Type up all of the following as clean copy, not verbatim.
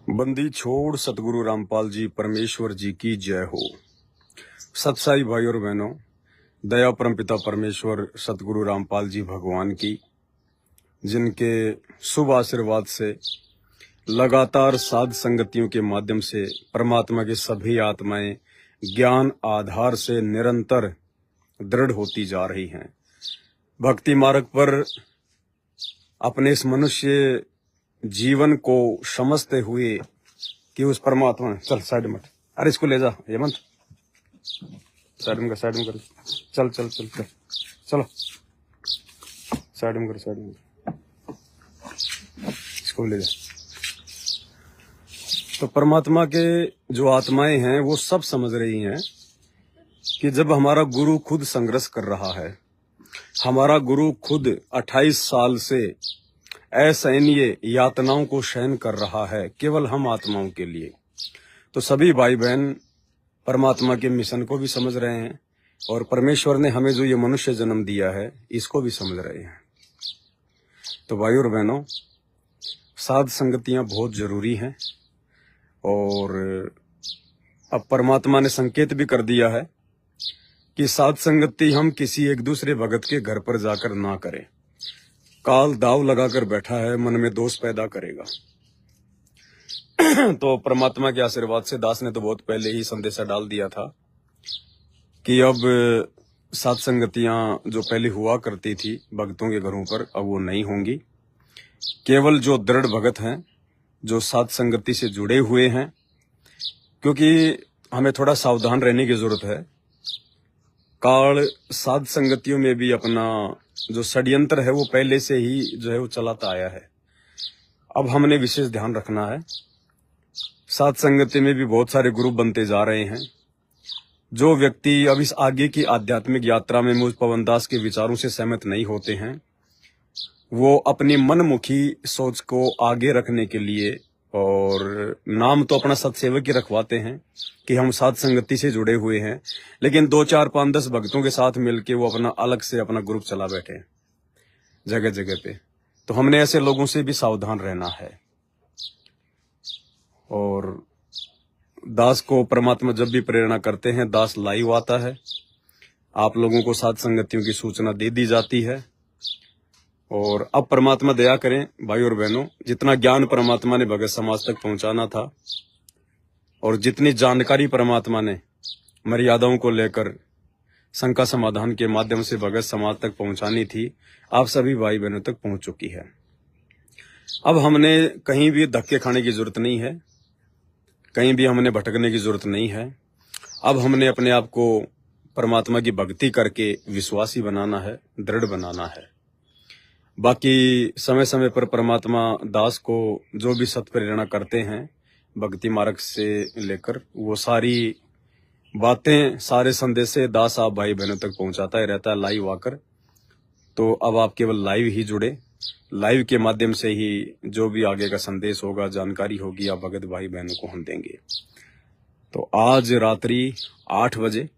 बंदी छोड़ सतगुरु रामपाल जी परमेश्वर जी की जय हो। सत्साई भाई और बहनों, दया परमपिता परमेश्वर सतगुरु रामपाल जी भगवान की, जिनके शुभ आशीर्वाद से लगातार साध संगतियों के माध्यम से परमात्मा की सभी आत्माएं ज्ञान आधार से निरंतर दृढ़ होती जा रही हैं। भक्ति मार्ग पर अपने इस मनुष्य जीवन को समझते हुए कि उस परमात्मा, चल साइड में, अरे इसको ले जा हेमंत, साइड में कर, चल चल चल चल चलो साइड में कर, इसको ले जा। तो परमात्मा के जो आत्माएं हैं वो सब समझ रही हैं कि जब हमारा गुरु खुद संघर्ष कर रहा है, हमारा गुरु खुद 28 साल से असहनीय यातनाओं को सहन कर रहा है केवल हम आत्माओं के लिए, तो सभी भाई बहन परमात्मा के मिशन को भी समझ रहे हैं और परमेश्वर ने हमें जो ये मनुष्य जन्म दिया है इसको भी समझ रहे हैं। तो भाई और बहनों, साध संगतियां बहुत जरूरी हैं और अब परमात्मा ने संकेत भी कर दिया है कि साध संगति हम किसी एक दूसरे भगत के घर पर जाकर ना करें। काल दाव लगाकर बैठा है, मन में दोष पैदा करेगा। तो परमात्मा के आशीर्वाद से दास ने तो बहुत पहले ही संदेशा डाल दिया था कि अब साध संगतियां जो पहले हुआ करती थी भक्तों के घरों पर, अब वो नहीं होंगी। केवल जो दृढ़ भगत हैं, जो साध संगति से जुड़े हुए हैं, क्योंकि हमें थोड़ा सावधान रहने की जरूरत है। काल साध संगतियों में भी अपना जो षड्यंत्र है वो पहले से ही जो है वो चलाता आया है। अब हमने विशेष ध्यान रखना है। साध संगति में भी बहुत सारे गुरु बनते जा रहे हैं। जो व्यक्ति अब इस आगे की आध्यात्मिक यात्रा में मुझ पवनदास के विचारों से सहमत नहीं होते हैं, वो अपनी मनमुखी सोच को आगे रखने के लिए और नाम तो अपना सत्सेवक ही रखवाते हैं कि हम साध संगति से जुड़े हुए हैं, लेकिन 2, 4, 5, 10 भक्तों के साथ मिलके वो अपना अलग से अपना ग्रुप चला बैठे हैं जगह जगह पे। तो हमने ऐसे लोगों से भी सावधान रहना है। और दास को परमात्मा जब भी प्रेरणा करते हैं, दास लाइव आता है, आप लोगों को साध संगतियों की सूचना दे दी जाती है। और अब परमात्मा दया करें भाई और बहनों, जितना ज्ञान परमात्मा ने भगत समाज तक पहुंचाना था और जितनी जानकारी परमात्मा ने मर्यादाओं को लेकर शंका समाधान के माध्यम से भगत समाज तक पहुंचानी थी, आप सभी भाई बहनों तक पहुंच चुकी है। अब हमने कहीं भी धक्के खाने की जरूरत नहीं है, कहीं भी हमने भटकने की जरूरत नहीं है। अब हमने अपने आप को परमात्मा की भक्ति करके विश्वासी बनाना है, दृढ़ बनाना है। बाकी समय समय पर परमात्मा दास को जो भी सत्प्रेरणा करते हैं भक्ति मार्ग से लेकर, वो सारी बातें, सारे संदेशे दास आप भाई बहनों तक पहुंचाता ही रहता है लाइव आकर। तो अब आप केवल लाइव ही जुड़े, लाइव के माध्यम से ही जो भी आगे का संदेश होगा, जानकारी होगी, आप भगत भाई बहनों को हम देंगे। तो आज रात्रि 8 बजे,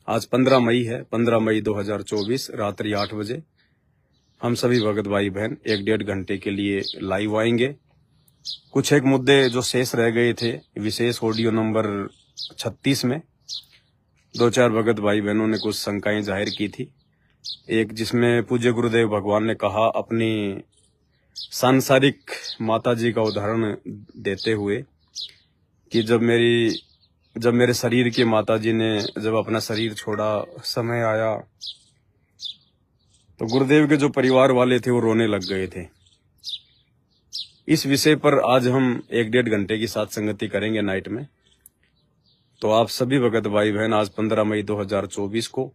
आज 15 मई है, 15 मई 2024 रात्रि 8 बजे हम सभी भगत भाई बहन 1-1.5 घंटे के लिए लाइव आएंगे। कुछ एक मुद्दे जो शेष रह गए थे विशेष ऑडियो नंबर 36 में 2-4 भगत भाई बहनों ने कुछ शंकाएं जाहिर की थी। एक जिसमें पूज्य गुरुदेव भगवान ने कहा, अपनी सांसारिक माता जी का उदाहरण देते हुए कि जब मेरे शरीर की माता जी ने जब अपना शरीर छोड़ा, समय आया तो गुरुदेव के जो परिवार वाले थे वो रोने लग गए थे। इस विषय पर आज हम 1-1.5 घंटे की साथ संगति करेंगे नाइट में। तो आप सभी भगत भाई बहन आज 15 मई 2024 को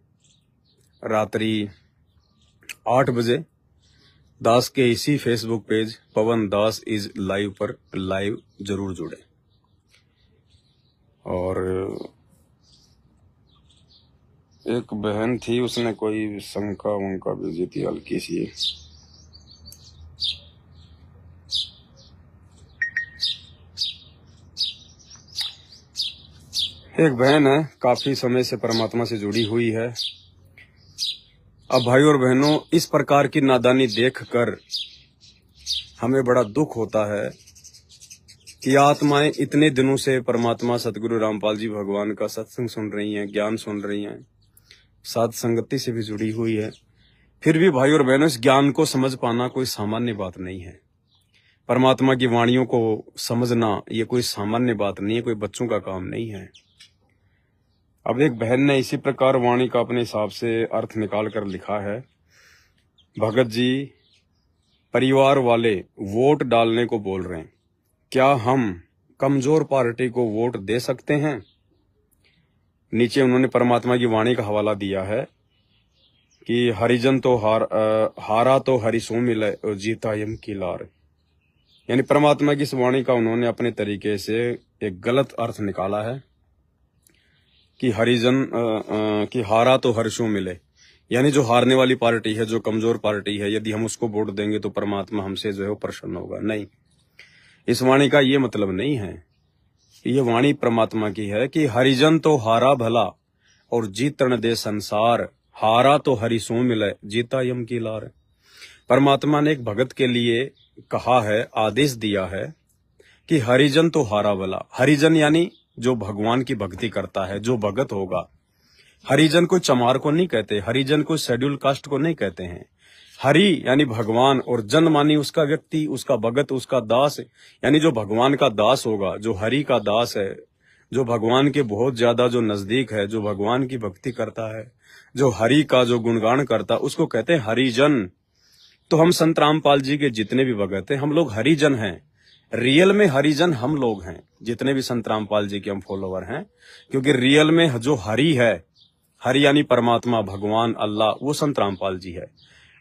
रात्रि 8 बजे दास के इसी Facebook page Pawan Das is live पर लाइव जरूर जुड़े। और एक बहन थी, उसने कोई शंका वंका भेजी थी हल्की सी। एक बहन है, काफी समय से परमात्मा से जुड़ी हुई है। अब भाई और बहनों, इस प्रकार की नादानी देखकर हमें बड़ा दुख होता है कि आत्माएं इतने दिनों से परमात्मा सतगुरु रामपाल जी भगवान का सत्संग सुन रही हैं, ज्ञान सुन रही हैं, साध संगति से भी जुड़ी हुई है। फिर भी भाई और बहनों, इस ज्ञान को समझ पाना कोई सामान्य बात नहीं है। परमात्मा की वाणियों को समझना ये कोई सामान्य बात नहीं है, कोई बच्चों का काम नहीं है। अब एक बहन ने इसी प्रकार वाणी का अपने हिसाब से अर्थ निकाल कर लिखा है, भगत जी परिवार वाले वोट डालने को बोल रहे हैं, क्या हम कमजोर पार्टी को वोट दे सकते हैं? नीचे उन्होंने परमात्मा की वाणी का हवाला दिया है कि हरिजन तो हारा तो हरिसो मिले और जीता यम की लार। यानी परमात्मा की इस वाणी का उन्होंने अपने तरीके से एक गलत अर्थ निकाला है कि हरिजन की हारा तो हर्षों मिले, यानी जो हारने वाली पार्टी है, जो कमजोर पार्टी है, यदि हम उसको वोट देंगे तो परमात्मा हमसे जो है वो प्रसन्न होगा। नहीं, इस वाणी का ये मतलब नहीं है। ये वाणी परमात्मा की है कि हरिजन तो हारा भला और जीतन दे संसार, हारा तो हरिसों मिले जीता यम की लार। परमात्मा ने एक भगत के लिए कहा है, आदेश दिया है कि हरिजन तो हारा भला। हरिजन यानी जो भगवान की भक्ति करता है, जो भगत होगा। हरिजन को चमार को नहीं कहते, हरिजन को शेड्यूल कास्ट को नहीं कहते हैं। हरि यानी भगवान और जन मानी उसका व्यक्ति, उसका भगत, उसका दास, यानी जो भगवान का दास होगा, जो हरि का दास है, जो भगवान के बहुत ज्यादा जो नजदीक है, जो भगवान की भक्ति करता है, जो हरि का जो गुणगान करता, उसको कहते हैं हरिजन। तो हम संत रामपाल जी के जितने भी भगत हैं, हम लोग हरिजन हैं। रियल में हरिजन हम लोग हैं, जितने भी संत रामपाल जी के हम फॉलोवर हैं, क्योंकि रियल में जो हरि है, हरि यानी परमात्मा, भगवान, अल्लाह, वो संत रामपाल जी है।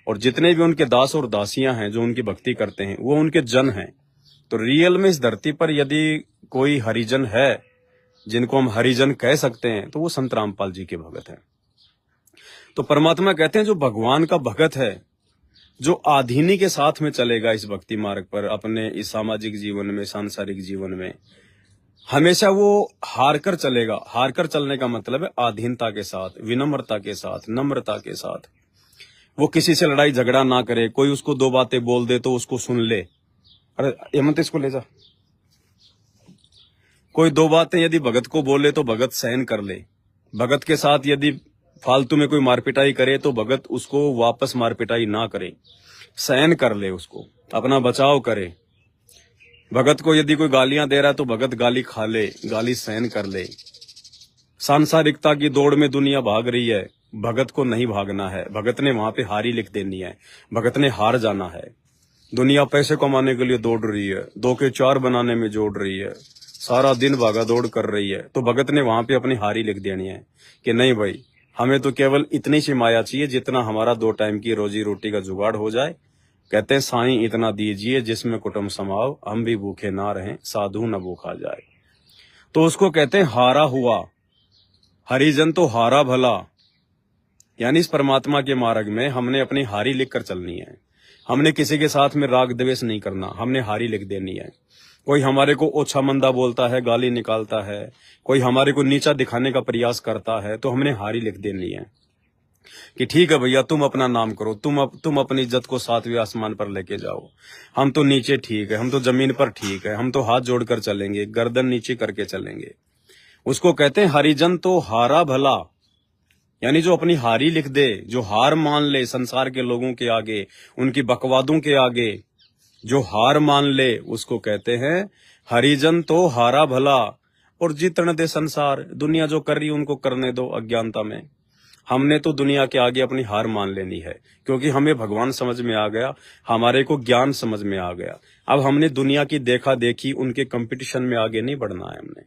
और जितने भी उनके दास और दासियां हैं जो उनकी भक्ति करते हैं, वो उनके जन हैं। तो रियल में इस धरती पर यदि कोई हरिजन है, जिनको हम हरिजन कह सकते हैं, तो वो संत रामपाल जी के भगत हैं। तो परमात्मा कहते हैं जो भगवान का भगत है, जो आधीनी के साथ में चलेगा इस भक्ति मार्ग पर, अपने इस सामाजिक जीवन में, सांसारिक जीवन में, हमेशा वो हार कर चलेगा। हार कर चलने का मतलब है आधीनता के साथ, विनम्रता के साथ, नम्रता के साथ। वो किसी से लड़ाई झगड़ा ना करे, कोई उसको दो बातें बोल दे तो उसको सुन ले। अरे हेमंत, इसको ले जा। कोई दो बातें यदि भगत को बोले तो भगत सहन कर ले। भगत के साथ यदि फालतू में कोई मारपिटाई करे तो भगत उसको वापस मारपिटाई ना करे, सहन कर ले, उसको अपना बचाव करे। भगत को यदि कोई गालियां दे रहा है तो भगत गाली खा ले, गाली सहन कर ले। सांसारिकता की दौड़ में दुनिया भाग रही है, भगत को नहीं भागना है। भगत ने वहां पे हारी लिख देनी है, भगत ने हार जाना है। दुनिया पैसे कमाने के लिए दौड़ रही है, 2 के 4 बनाने में जोड़ रही है, सारा दिन भागा दौड़ कर रही है, तो भगत ने वहां पे अपनी हारी लिख देनी है कि नहीं भाई, हमें तो केवल इतनी सी माया चाहिए जितना हमारा 2 टाइम की रोजी रोटी का जुगाड़ हो जाए। कहते हैं साईं इतना दीजिए जिसमें कुटुंब समाओ, हम भी भूखे ना रहें, साधु न भूखा जाए। तो उसको कहते हैं हारा हुआ। हरिजन तो हारा भला, यानी इस परमात्मा के मार्ग में हमने अपनी हारी लिख कर चलनी है। हमने किसी के साथ में राग द्वेष नहीं करना, हमने हारी लिख देनी है। कोई हमारे को ओछा मंदा बोलता है, गाली निकालता है, कोई हमारे को नीचा दिखाने का प्रयास करता है, तो हमने हारी लिख देनी है कि ठीक है भैया, तुम अपना नाम करो, तुम अपनी इज्जत को 7वें आसमान पर लेके जाओ। हम तो नीचे ठीक है, हम तो जमीन पर ठीक है, हम तो हाथ जोड़कर चलेंगे, गर्दन नीचे करके चलेंगे। उसको कहते हैं हरिजन तो हारा भला, यानी जो अपनी हारी लिख दे, जो हार मान ले संसार के लोगों के आगे, उनकी बकवादों के आगे, जो हार मान ले, उसको कहते हैं हरिजन तो हारा भला और जीतने दे संसार। दुनिया जो कर रही है उनको करने दो अज्ञानता में। हमने तो दुनिया के आगे अपनी हार मान लेनी है, क्योंकि हमें भगवान समझ में आ गया, हमारे को ज्ञान समझ में आ गया। अब हमने दुनिया की देखा देखी, उनके कंपटीशन में आगे नहीं बढ़ना है हमने।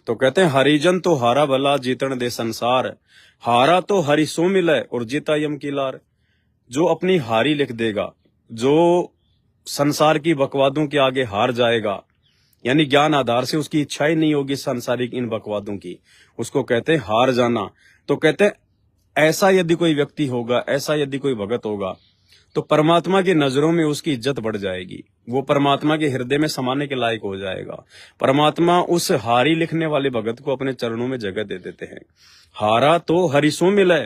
तो कहते हैं हरिजन तो हारा भला जीतन दे संसार, हारा तो हरिसो मिले और जीता यम की लार। जो अपनी हारी लिख देगा, जो संसार की बकवादों के आगे हार जाएगा, यानी ज्ञान आधार से उसकी इच्छा ही नहीं होगी सांसारिक इन बकवादों की, उसको कहते हैं हार जाना। तो कहते हैं ऐसा यदि कोई व्यक्ति होगा, ऐसा यदि कोई भगत होगा, तो परमात्मा की नजरों में उसकी इज्जत बढ़ जाएगी, वो परमात्मा के हृदय में समाने के लायक हो जाएगा। परमात्मा उस हारी लिखने वाले भगत को अपने चरणों में जगह दे देते हैं। हारा तो हरिसो मिले,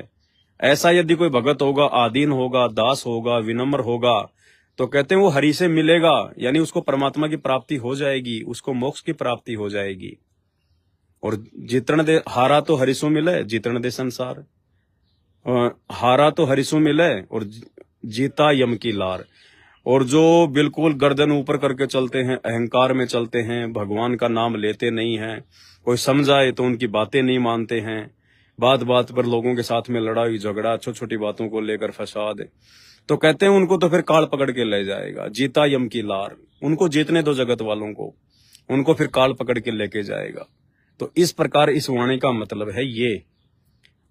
ऐसा यदि कोई भगत होगा, आधीन होगा, दास होगा, विनम्र होगा, तो कहते हैं वो हरि से मिलेगा, यानी उसको परमात्मा की प्राप्ति हो जाएगी, उसको मोक्ष की प्राप्ति हो जाएगी। और जितण दे हारा तो हरिसु मिले, जितण दे संसार, हारा तो हरिसु मिले और जीता यम की लार। और जो बिल्कुल गर्दन ऊपर करके चलते हैं, अहंकार में चलते हैं, भगवान का नाम लेते नहीं हैं, कोई समझाए तो उनकी बातें नहीं मानते हैं, बात बात पर लोगों के साथ में लड़ाई झगड़ा, छोटी छोटी बातों को लेकर फसाद, तो कहते हैं उनको तो फिर काल पकड़ के ले जाएगा, जीता यम की लार। उनको जीतने दो जगत वालों को, उनको फिर काल पकड़ के लेके जाएगा। तो इस प्रकार इस वाणी का मतलब है ये।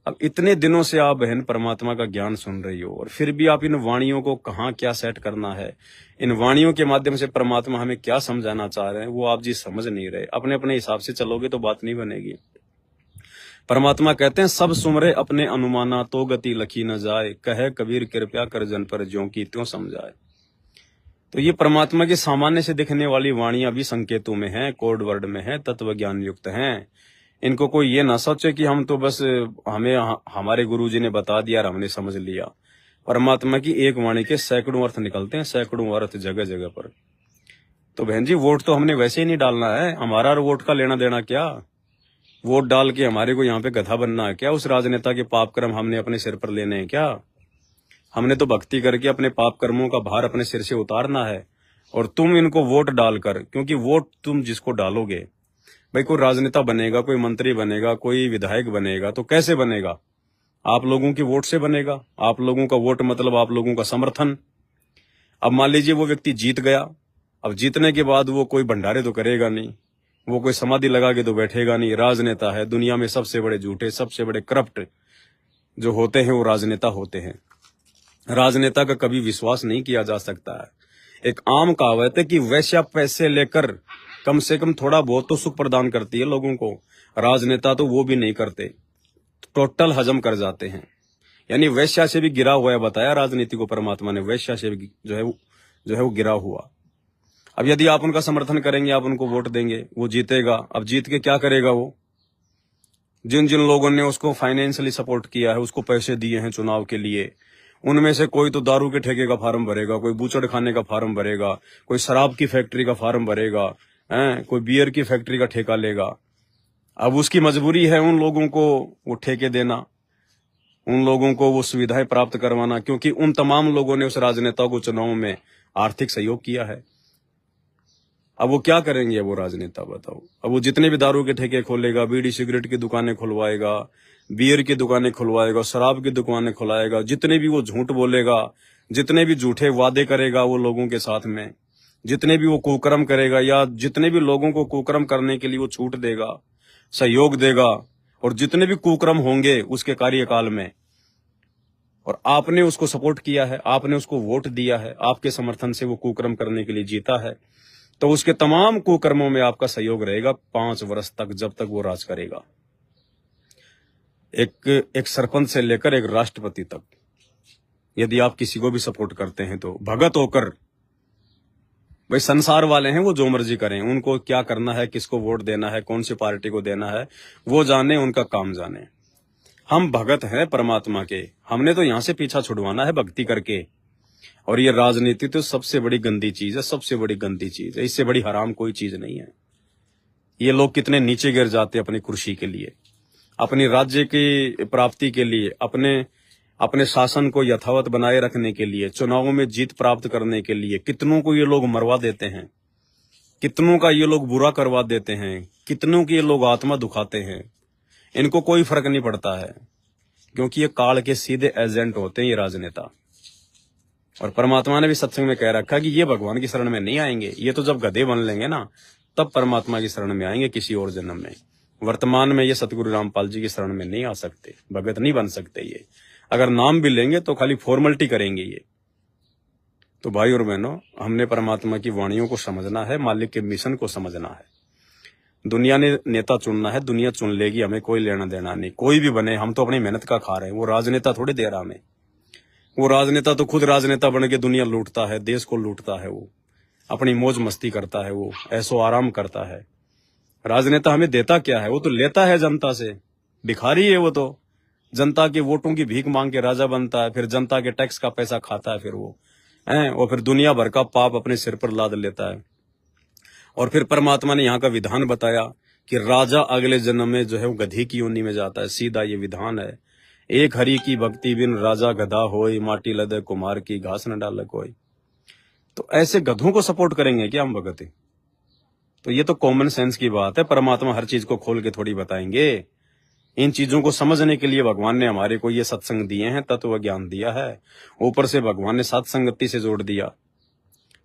अब इतने दिनों से आप बहन परमात्मा का ज्ञान सुन रही हो और फिर भी आप इन वाणियों को कहाँ क्या सेट करना है, इन वाणियों के माध्यम से परमात्मा हमें क्या समझाना चाह रहे हैं, वो आप जी समझ नहीं रहे। अपने अपने हिसाब से चलोगे तो बात नहीं बनेगी। परमात्मा कहते हैं सब सुमरे अपने अनुमाना, तो गति लखी न जाए, कहे कबीर कृपया कर जन पर ज्यों की त्यों समझाए। तो ये परमात्मा की सामान्य से दिखने वाली वाणियां भी संकेतों में हैं, कोड वर्ड में हैं, तत्व ज्ञान युक्त हैं। इनको कोई ये ना सोचे कि हम तो बस हमें हमारे गुरुजी ने बता दिया और हमने समझ लिया। परमात्मा की एक वाणी के सैकड़ों अर्थ निकलते हैं, सैकड़ों अर्थ जगह जगह पर। तो बहन जी वोट तो हमने वैसे ही नहीं डालना है, हमारा वोट का लेना देना क्या? वोट डाल के हमारे को यहाँ पे गधा बनना है क्या? उस राजनेता के पाप कर्म हमने अपने सिर पर लेने हैं क्या? हमने तो भक्ति करके अपने पाप कर्मों का भार अपने सिर से उतारना है। और तुम इनको वोट डालकर, क्योंकि वोट तुम जिसको डालोगे, भाई कोई राजनेता बनेगा, कोई मंत्री बनेगा, कोई विधायक बनेगा, तो कैसे बनेगा? आप लोगों की वोट से बनेगा। आप लोगों का वोट मतलब आप लोगों का समर्थन। अब मान लीजिए वो व्यक्ति जीत गया, अब जीतने के बाद वो कोई भंडारे तो करेगा नहीं, वो कोई समाधि लगा के तो बैठेगा नहीं। राजनेता है, दुनिया में सबसे बड़े झूठे, सबसे बड़े करप्ट जो होते हैं वो राजनेता होते हैं। राजनेता का कभी विश्वास नहीं किया जा सकता है। एक आम कहावत है कि वैश्या पैसे लेकर कम से कम थोड़ा बहुत तो सुख प्रदान करती है लोगों को, राजनेता तो वो भी नहीं करते, टोटल हजम कर जाते हैं। यानी वैश्या से भी गिरा हुआ है, बताया राजनीति को परमात्मा ने, वैश्या से भी जो है वो गिरा हुआ। अब यदि आप उनका समर्थन करेंगे, आप उनको वोट देंगे, वो जीतेगा। अब जीत के क्या करेगा वो? जिन जिन लोगों ने उसको फाइनेंशियली सपोर्ट किया है, उसको पैसे दिए हैं चुनाव के लिए, उनमें से कोई तो दारू के ठेके का फार्म भरेगा, कोई बूचड़ खाने का फार्म भरेगा, कोई शराब की फैक्ट्री का फार्म भरेगा, कोई बियर की फैक्ट्री का ठेका लेगा। अब उसकी मजबूरी है उन लोगों को वो ठेके देना, उन लोगों को वो सुविधाएं प्राप्त करवाना, क्योंकि उन तमाम लोगों ने उस राजनेता को चुनाव में आर्थिक सहयोग किया है। अब वो क्या करेंगे वो राजनेता, बताओ? अब वो जितने भी दारू के ठेके खोलेगा, बीड़ी सिगरेट की दुकानें खुलवाएगा, बियर की दुकानें खुलवाएगा, शराब की दुकानें खुलाएगा, जितने भी वो झूठ बोलेगा, जितने भी झूठे वादे करेगा वो लोगों के साथ में, जितने भी वो कुकर्म करेगा या जितने भी लोगों को कुकर्म करने के लिए वो छूट देगा, सहयोग देगा, और जितने भी कुकर्म होंगे उसके कार्यकाल में, और आपने उसको सपोर्ट किया है, आपने उसको वोट दिया है, आपके समर्थन से वो कुकर्म करने के लिए जीता है, तो उसके तमाम कुकर्मों में आपका सहयोग रहेगा 5 वर्ष तक, जब तक वो राज करेगा। एक सरपंच से लेकर एक राष्ट्रपति तक, यदि आप किसी को भी सपोर्ट करते हैं तो भगत होकर, भाई संसार वाले हैं वो जो मर्जी करें, उनको क्या करना है, किसको वोट देना है, कौन सी पार्टी को देना है, वो जाने, उनका काम जाने। हम भगत हैं परमात्मा के, हमने तो यहां से पीछा छुड़वाना है भक्ति करके। और ये राजनीति तो सबसे बड़ी गंदी चीज है, सबसे बड़ी गंदी चीज है, इससे बड़ी हराम कोई चीज नहीं है। ये लोग कितने नीचे गिर जाते हैं अपनी कुर्सी के लिए, अपनी राज्य की प्राप्ति के लिए, अपने शासन को यथावत बनाए रखने के लिए, चुनावों में जीत प्राप्त करने के लिए। कितनों को ये लोग मरवा देते हैं, कितनों का ये लोग बुरा करवा देते हैं, कितनों की ये लोग आत्मा दुखाते हैं। इनको कोई फर्क नहीं पड़ता है, क्योंकि ये काल के सीधे एजेंट होते हैं ये राजनेता। और परमात्मा ने भी सत्संग में कह रखा कि ये भगवान की शरण में नहीं आएंगे, ये तो जब गधे बन लेंगे ना तब परमात्मा की शरण में आएंगे, किसी और जन्म में। वर्तमान में ये सतगुरु रामपाल जी की शरण में नहीं आ सकते, भगत नहीं बन सकते ये। अगर नाम भी लेंगे तो खाली फॉर्मेलिटी करेंगे ये। तो भाई और बहनों, हमने परमात्मा की वाणियों को समझना है, मालिक के मिशन को समझना है। दुनिया ने नेता चुनना है, दुनिया चुन लेगी, हमें कोई लेना देना नहीं। कोई भी बने, हम तो अपनी मेहनत का खा रहे हैं, वो राजनेता थोड़ी दे रहा हमें। वो राजनेता तो खुद राजनेता बन के दुनिया लूटता है, देश को लूटता है, वो अपनी मौज मस्ती करता है, वो ऐसो आराम करता है। राजनेता हमें देता क्या है? वो तो लेता है जनता से, भिखारी है वो तो। जनता के वोटों की भीख मांग के राजा बनता है, फिर जनता के टैक्स का पैसा खाता है, फिर वो हैं, और फिर दुनिया भर का पाप अपने सिर पर लाद लेता है। और फिर परमात्मा ने यहाँ का विधान बताया कि राजा अगले जन्म में जो है वो गधी की योनि में जाता है। सीधा ये विधान है, एक हरि की भक्ति बिन राजा गधा होय, माटी लदे कुमार की घास न डाले कोई। तो ऐसे गधों को सपोर्ट करेंगे क्या हम भगत? तो ये तो कॉमन सेंस की बात है। परमात्मा हर चीज को खोल के थोड़ी बताएंगे। इन चीजों को समझने के लिए भगवान ने हमारे को ये सत्संग दिए हैं, तत्व ज्ञान दिया है, ऊपर से भगवान ने सत्संगति से जोड़ दिया।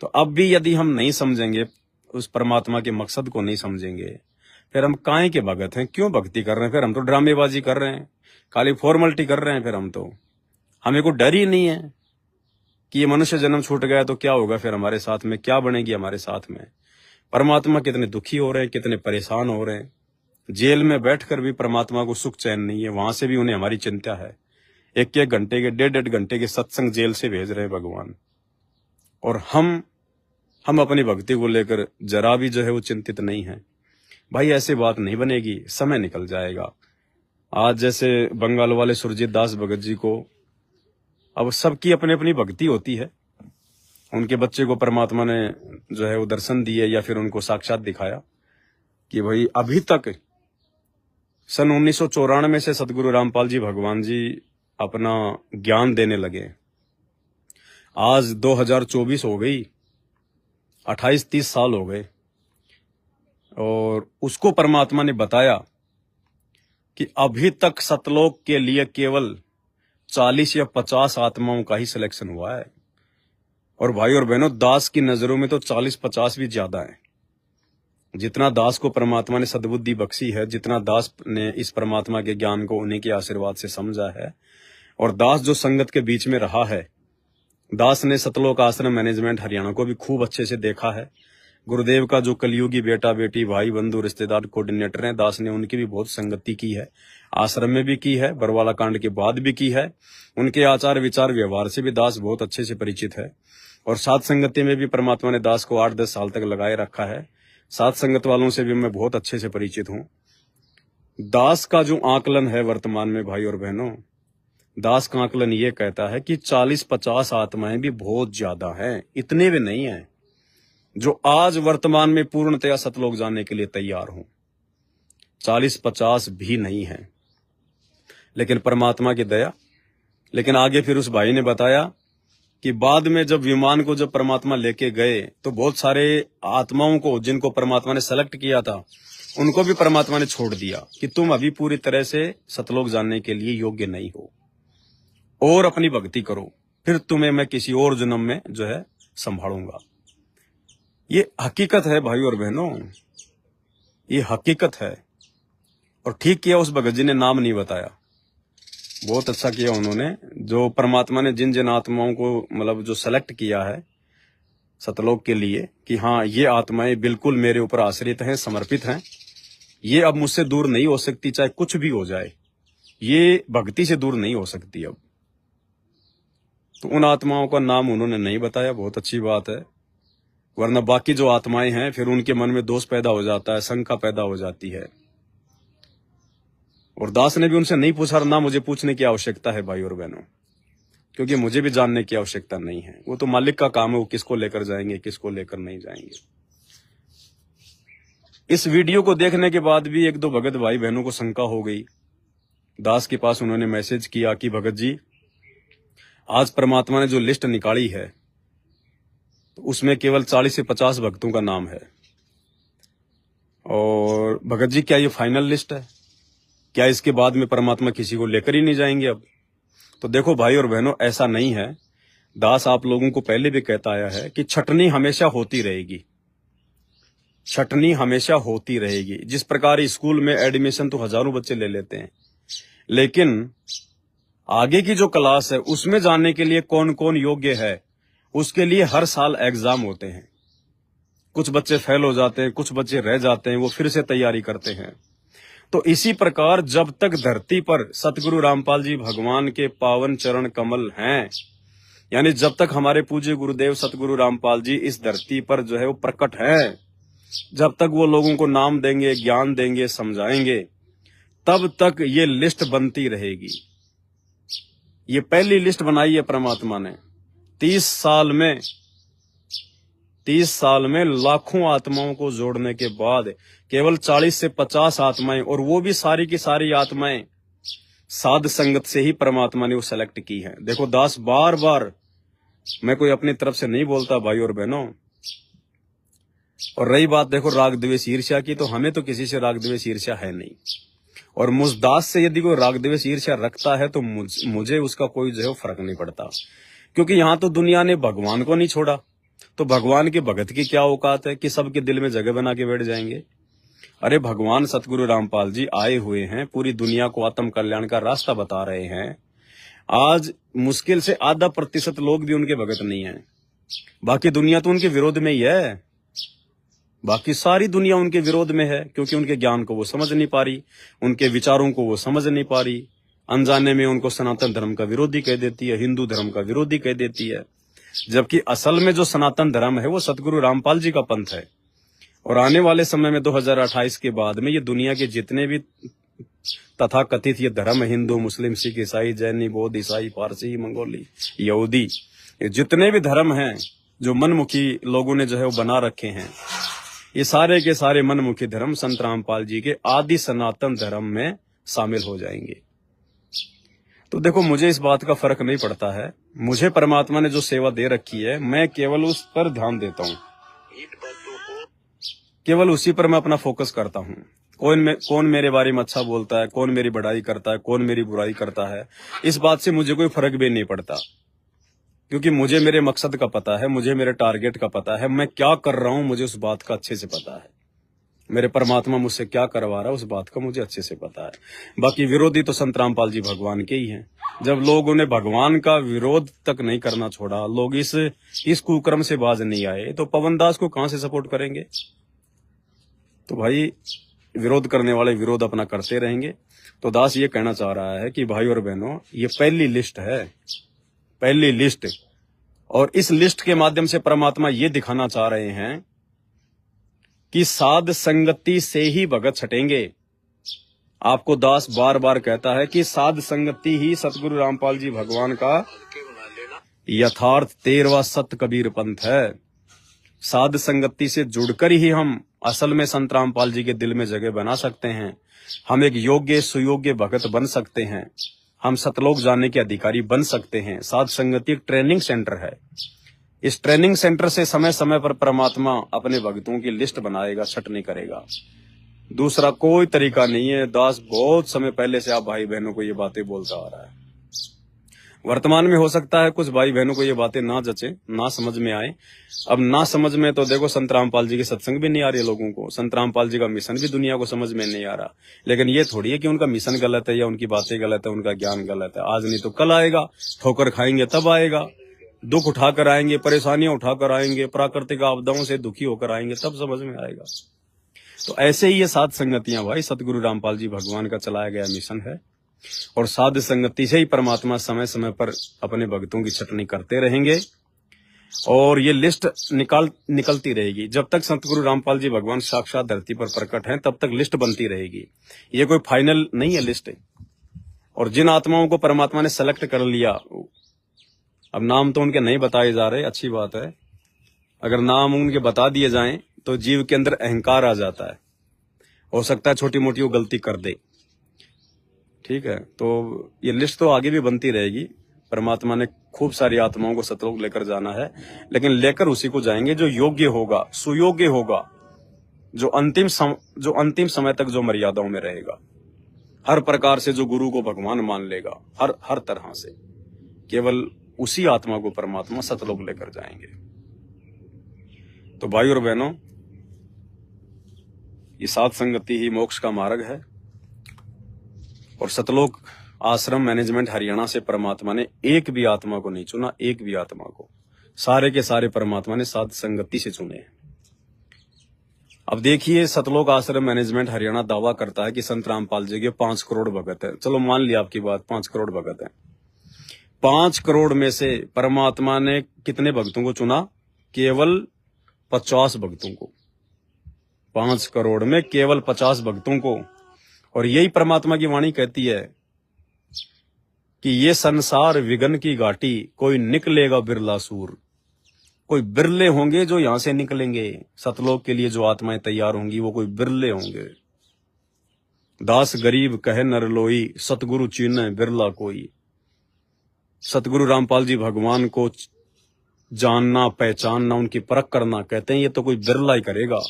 तो अब भी यदि हम नहीं समझेंगे, उस परमात्मा के मकसद को नहीं समझेंगे, फिर हम काहे के भगत हैं? क्यों भक्ति कर रहे हैं? फिर हम तो ड्रामेबाजी कर रहे हैं, खाली फॉर्मेलिटी कर रहे हैं। फिर हम तो, हमें को डर ही नहीं है कि ये मनुष्य जन्म छूट गया तो क्या होगा, फिर हमारे साथ में क्या बनेगी हमारे साथ में। परमात्मा कितने दुखी हो रहे हैं, कितने परेशान हो रहे हैं। जेल में बैठकर भी परमात्मा को सुख चैन नहीं है, वहां से भी उन्हें हमारी चिंता है। एक एक घंटे के, डेढ़ घंटे के सत्संग जेल से भेज रहे हैं भगवान, और हम अपनी भक्ति को लेकर जरा भी जो है वो चिंतित नहीं है। भाई ऐसे बात नहीं बनेगी, समय निकल जाएगा। आज जैसे बंगाल वाले सुरजीत दास भगत जी को, अब सबकी अपनी अपनी भक्ति होती है। उनके बच्चे को परमात्मा ने जो है वो दर्शन दिए या फिर उनको साक्षात दिखाया कि भाई अभी तक सन 1994 से सतगुरु रामपाल जी भगवान जी अपना ज्ञान देने लगे। आज 2024 हो गई, 28-30 साल हो गए, और उसको परमात्मा ने बताया कि अभी तक सतलोक के लिए केवल 40 या 50 आत्माओं का ही सिलेक्शन हुआ है। और भाई और बहनों, दास की नजरों में तो 40-50 भी ज्यादा है। जितना दास को परमात्मा ने सद्बुद्धि बख्शी है, जितना दास ने इस परमात्मा के ज्ञान को उन्हीं के आशीर्वाद से समझा है, और दास जो संगत के बीच में रहा है, दास ने सतलोक आश्रम मैनेजमेंट हरियाणा को भी खूब अच्छे से देखा है। गुरुदेव का जो कलयुगी बेटा बेटी भाई बंधु रिश्तेदार कोऑर्डिनेटर हैं, दास ने उनकी भी बहुत संगति की है, आश्रम में भी की है, बरवाला कांड के बाद भी की है। उनके आचार विचार व्यवहार से भी दास बहुत अच्छे से परिचित है। और सात संगति में भी परमात्मा ने दास को 8-10 साल तक लगाए रखा है। सात संगत वालों से भी मैं बहुत अच्छे से परिचित हूं। दास का जो आकलन है वर्तमान में भाई और बहनों, दास का आकलन ये कहता है कि 40-50 आत्माएं भी बहुत ज्यादा हैं, इतने भी नहीं है जो आज वर्तमान में पूर्णतया सतलोक जाने के लिए तैयार हों। 40-50 भी नहीं है, लेकिन परमात्मा की दया। लेकिन आगे फिर उस भाई ने बताया कि बाद में जब विमान को जब परमात्मा लेके गए, तो बहुत सारे आत्माओं को जिनको परमात्मा ने सेलेक्ट किया था, उनको भी परमात्मा ने छोड़ दिया कि तुम अभी पूरी तरह से सतलोक जानने के लिए योग्य नहीं हो, और अपनी भक्ति करो, फिर तुम्हें मैं किसी और जन्म में जो है संभालूंगा। ये हकीकत है भाई और बहनों, ये हकीकत है। और ठीक किया उस भगत जी ने नाम नहीं बताया, बहुत अच्छा किया उन्होंने। जो परमात्मा ने जिन जिन आत्माओं को मतलब जो सेलेक्ट किया है सतलोक के लिए कि हाँ ये आत्माएं बिल्कुल मेरे ऊपर आश्रित हैं, समर्पित हैं, ये अब मुझसे दूर नहीं हो सकती, चाहे कुछ भी हो जाए, ये भक्ति से दूर नहीं हो सकती अब। तो उन आत्माओं का नाम उन्होंने नहीं बताया, बहुत अच्छी बात है। वरना बाकी जो आत्माएं हैं फिर उनके मन में दोष पैदा हो जाता है, शंका पैदा हो जाती है। और दास ने भी उनसे नहीं पूछा, ना मुझे पूछने की आवश्यकता है भाई और बहनों, क्योंकि मुझे भी जानने की आवश्यकता नहीं है। वो तो मालिक का काम है, वो किसको लेकर जाएंगे किसको लेकर नहीं जाएंगे। इस वीडियो को देखने के बाद भी एक दो भगत भाई बहनों को शंका हो गई। दास के पास उन्होंने मैसेज किया कि भगत जी, आज परमात्मा ने जो लिस्ट निकाली है तो उसमें केवल 40 से 50 भक्तों का नाम है, और भगत जी क्या ये फाइनल लिस्ट है? क्या इसके बाद में परमात्मा किसी को लेकर ही नहीं जाएंगे अब? तो देखो भाई और बहनों, ऐसा नहीं है। दास आप लोगों को पहले भी कहता आया है कि छटनी हमेशा होती रहेगी, छटनी हमेशा होती रहेगी। जिस प्रकार स्कूल में एडमिशन तो हजारों बच्चे ले लेते हैं, लेकिन आगे की जो क्लास है उसमें जाने के लिए कौन कौन योग्य है, उसके लिए हर साल एग्जाम होते हैं। कुछ बच्चे फेल हो जाते हैं, कुछ बच्चे रह जाते हैं, वो फिर से तैयारी करते हैं। तो इसी प्रकार जब तक धरती पर सतगुरु रामपाल जी भगवान के पावन चरण कमल हैं, यानी जब तक हमारे पूज्य गुरुदेव सतगुरु रामपाल जी इस धरती पर जो है वो प्रकट हैं, जब तक वो लोगों को नाम देंगे, ज्ञान देंगे, समझाएंगे, तब तक ये लिस्ट बनती रहेगी। ये पहली लिस्ट बनाई है परमात्मा ने 30 साल में लाखों आत्माओं को जोड़ने के बाद केवल 40 से 50 आत्माएं, और वो भी सारी की सारी आत्माएं साध संगत से ही परमात्मा ने वो सेलेक्ट की है। देखो दास, बार बार मैं कोई अपनी तरफ से नहीं बोलता भाई और बहनों। और रही बात देखो राग द्वेष ईर्ष्या की, तो हमें तो किसी से राग द्वेष ईर्ष्या है नहीं। और मुझ दास से यदि कोई राग द्वेष ईर्ष्या रखता है तो मुझे उसका कोई जो है फर्क नहीं पड़ता, क्योंकि यहां तो दुनिया ने भगवान को नहीं छोड़ा, तो भगवान के भगत की क्या औकात है कि सबके दिल में जगह बना के बैठ जाएंगे। अरे भगवान सतगुरु रामपाल जी आए हुए हैं, पूरी दुनिया को आत्म कल्याण का रास्ता बता रहे हैं। आज मुश्किल से आधा % लोग भी उनके भगत नहीं है, बाकी दुनिया तो उनके विरोध में ही है। बाकी सारी दुनिया उनके विरोध में है, क्योंकि उनके ज्ञान को वो समझ नहीं पा रही, उनके विचारों को वो समझ नहीं पा रही। अनजाने में उनको सनातन धर्म का विरोधी कह देती है, हिंदू धर्म का विरोधी कह देती है, जबकि असल में जो सनातन धर्म है वो सतगुरु रामपाल जी का पंथ है। और आने वाले समय में 2028 के बाद में ये दुनिया के जितने भी तथा कथित ये धर्म, हिंदू, मुस्लिम, सिख, ईसाई, जैनी, बौद्ध, ईसाई, पारसी, मंगोली, यहूदी, ये जितने भी धर्म हैं जो मनमुखी लोगों ने जो है वो बना रखे हैं, ये सारे के सारे मनमुखी धर्म संत रामपाल जी के आदि सनातन धर्म में शामिल हो जाएंगे। तो देखो मुझे इस बात का फर्क नहीं पड़ता है, मुझे परमात्मा ने जो सेवा दे रखी है मैं केवल उस पर ध्यान देता हूँ, केवल उसी पर मैं अपना फोकस करता हूँ। कौन मेरे बारे में अच्छा बोलता है, कौन मेरी बढ़ाई करता है, कौन मेरी बुराई करता है, इस बात से मुझे कोई फर्क भी नहीं पड़ता, क्योंकि मुझे मेरे मकसद का पता है, मुझे मेरे टारगेट का पता है, मैं क्या कर रहा हूं मुझे उस बात का अच्छे से पता है, मेरे परमात्मा मुझसे क्या करवा रहा है उस बात का मुझे अच्छे से पता है। बाकी विरोधी तो संत रामपाल जी भगवान के ही हैं। जब लोगों ने भगवान का विरोध तक नहीं करना छोड़ा, लोग इस कुक्रम से बाज नहीं आए, तो पवन दास को कहां से सपोर्ट करेंगे। तो भाई विरोध करने वाले विरोध अपना करते रहेंगे। तो दास ये कहना चाह रहा है कि भाई और बहनों, ये पहली लिस्ट है, पहली लिस्ट, और इस लिस्ट के माध्यम से परमात्मा ये दिखाना चाह रहे हैं कि साध संगति से ही भगत छटेंगे। आपको दास बार बार कहता है कि साध संगति ही सतगुरु रामपाल जी भगवान का यथार्थ 13वां सत कबीर पंथ है। साध संगति से जुड़कर ही हम असल में संत रामपाल जी के दिल में जगह बना सकते हैं, हम एक योग्य सुयोग्य भगत बन सकते हैं, हम सतलोक जाने के अधिकारी बन सकते हैं। साध संगति एक ट्रेनिंग सेंटर है, इस ट्रेनिंग सेंटर से समय समय पर परमात्मा अपने भक्तों की लिस्ट बनाएगा, छटनी करेगा, दूसरा कोई तरीका नहीं है। दास बहुत समय पहले से आप भाई बहनों को ये बातें बोलता आ रहा है। वर्तमान में हो सकता है कुछ भाई बहनों को ये बातें ना जचे, ना समझ में आए। अब ना समझ में तो देखो संत रामपाल जी के सत्संग भी नहीं आ रहे लोगों को, संत रामपाल जी का मिशन भी दुनिया को समझ में नहीं आ रहा। लेकिन ये थोड़ी है कि उनका मिशन गलत है या उनकी बातें गलत है, उनका ज्ञान गलत है। आज नहीं तो कल आएगा, ठोकर खाएंगे तब आएगा, दुख उठाकर आएंगे, परेशानियां उठाकर आएंगे, प्राकृतिक आपदाओं से दुखी होकर आएंगे, तब समझ में आएगा। तो ऐसे ही ये साध संगतियां भाई सतगुरु रामपाल जी भगवान का चलाया गया मिशन है, और साध संगति से ही परमात्मा समय समय पर अपने भक्तों की छटनी करते रहेंगे, और ये लिस्ट निकलती रहेगी। जब तक सतगुरु रामपाल जी भगवान साक्षात धरती पर प्रकट हैं तब तक लिस्ट बनती रहेगी। ये कोई फाइनल नहीं है लिस्ट। और जिन आत्माओं को परमात्मा ने सेलेक्ट कर लिया, अब नाम तो उनके नहीं बताए जा रहे, अच्छी बात है, अगर नाम उनके बता दिए जाएं तो जीव के अंदर अहंकार आ जाता है, हो सकता है छोटी मोटी वो गलती कर दे, ठीक है। तो ये लिस्ट तो आगे भी बनती रहेगी। परमात्मा ने खूब सारी आत्माओं को सतलोक लेकर जाना है, लेकिन लेकर उसी को जाएंगे जो योग्य होगा, सुयोग्य होगा, जो अंतिम समय तक जो मर्यादाओं में रहेगा, हर प्रकार से जो गुरु को भगवान मान लेगा, हर तरह से, केवल उसी आत्मा को परमात्मा सतलोक लेकर जाएंगे। तो भाई और बहनों, ये साध संगति ही मोक्ष का मार्ग है, और सतलोक आश्रम मैनेजमेंट हरियाणा से परमात्मा ने एक भी आत्मा को नहीं चुना, एक भी आत्मा को, सारे के सारे परमात्मा ने साध संगति से चुने हैं। अब देखिए, सतलोक आश्रम मैनेजमेंट हरियाणा दावा करता है कि संत रामपाल जी के 5 करोड़ भगत है। चलो मान लिया आपकी बात, 5 करोड़ भगत है। 5 करोड़ में से परमात्मा ने कितने भक्तों को चुना? केवल 50 भक्तों को। 5 करोड़ में केवल 50 भक्तों को। और यही परमात्मा की वाणी कहती है कि ये संसार विघन की घाटी, कोई निकलेगा बिरला सूर। कोई बिरले होंगे जो यहां से निकलेंगे। सतलोक के लिए जो आत्माएं तैयार होंगी वो कोई बिरले होंगे। दास गरीब कहे नर लोई, सतगुरु चीने बिरला कोई। सतगुरु रामपाल जी भगवान को जानना, पहचानना, उनकी परख करना, कहते हैं ये तो कोई बिरला ही करेगा।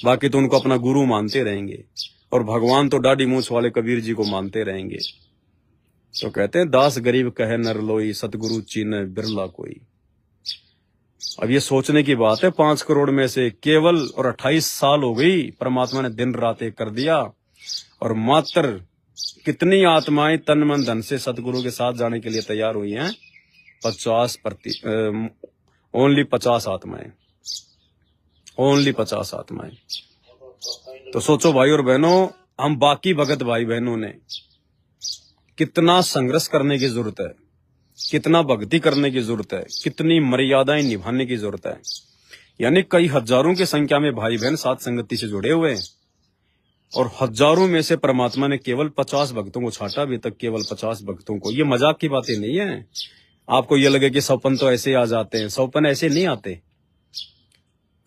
बाकी तो उनको अपना गुरु मानते रहेंगे, और भगवान तो दाढ़ी मूंछ वाले कबीर जी को मानते रहेंगे। तो कहते हैं दास गरीब कहे नर लोई, सतगुरु चीने बिरला कोई। अब ये सोचने की बात है, 5 करोड़ में से केवल और 28 साल हो गई, परमात्मा ने दिन रात एक कर दिया, और मात्र कितनी आत्माएं तन मन धन से सतगुरु के साथ जाने के लिए तैयार हुई हैं? 50%, ओनली 50 आत्माएं, ओनली 50 आत्माएं। तो सोचो भाई और बहनों, हम बाकी भगत भाई बहनों ने कितना संघर्ष करने की जरूरत है, कितना भक्ति करने की जरूरत है, कितनी मर्यादाएं निभाने की जरूरत है। यानी कई हजारों की संख्या में भाई बहन साथ संगति से जुड़े हुए हैं, और हजारों में से परमात्मा ने केवल 50 भक्तों को छाटा, अभी तक केवल 50 भक्तों को। ये मजाक की बातें नहीं है। आपको ये लगे कि सौपन तो ऐसे आ जाते हैं, सौपन ऐसे नहीं आते।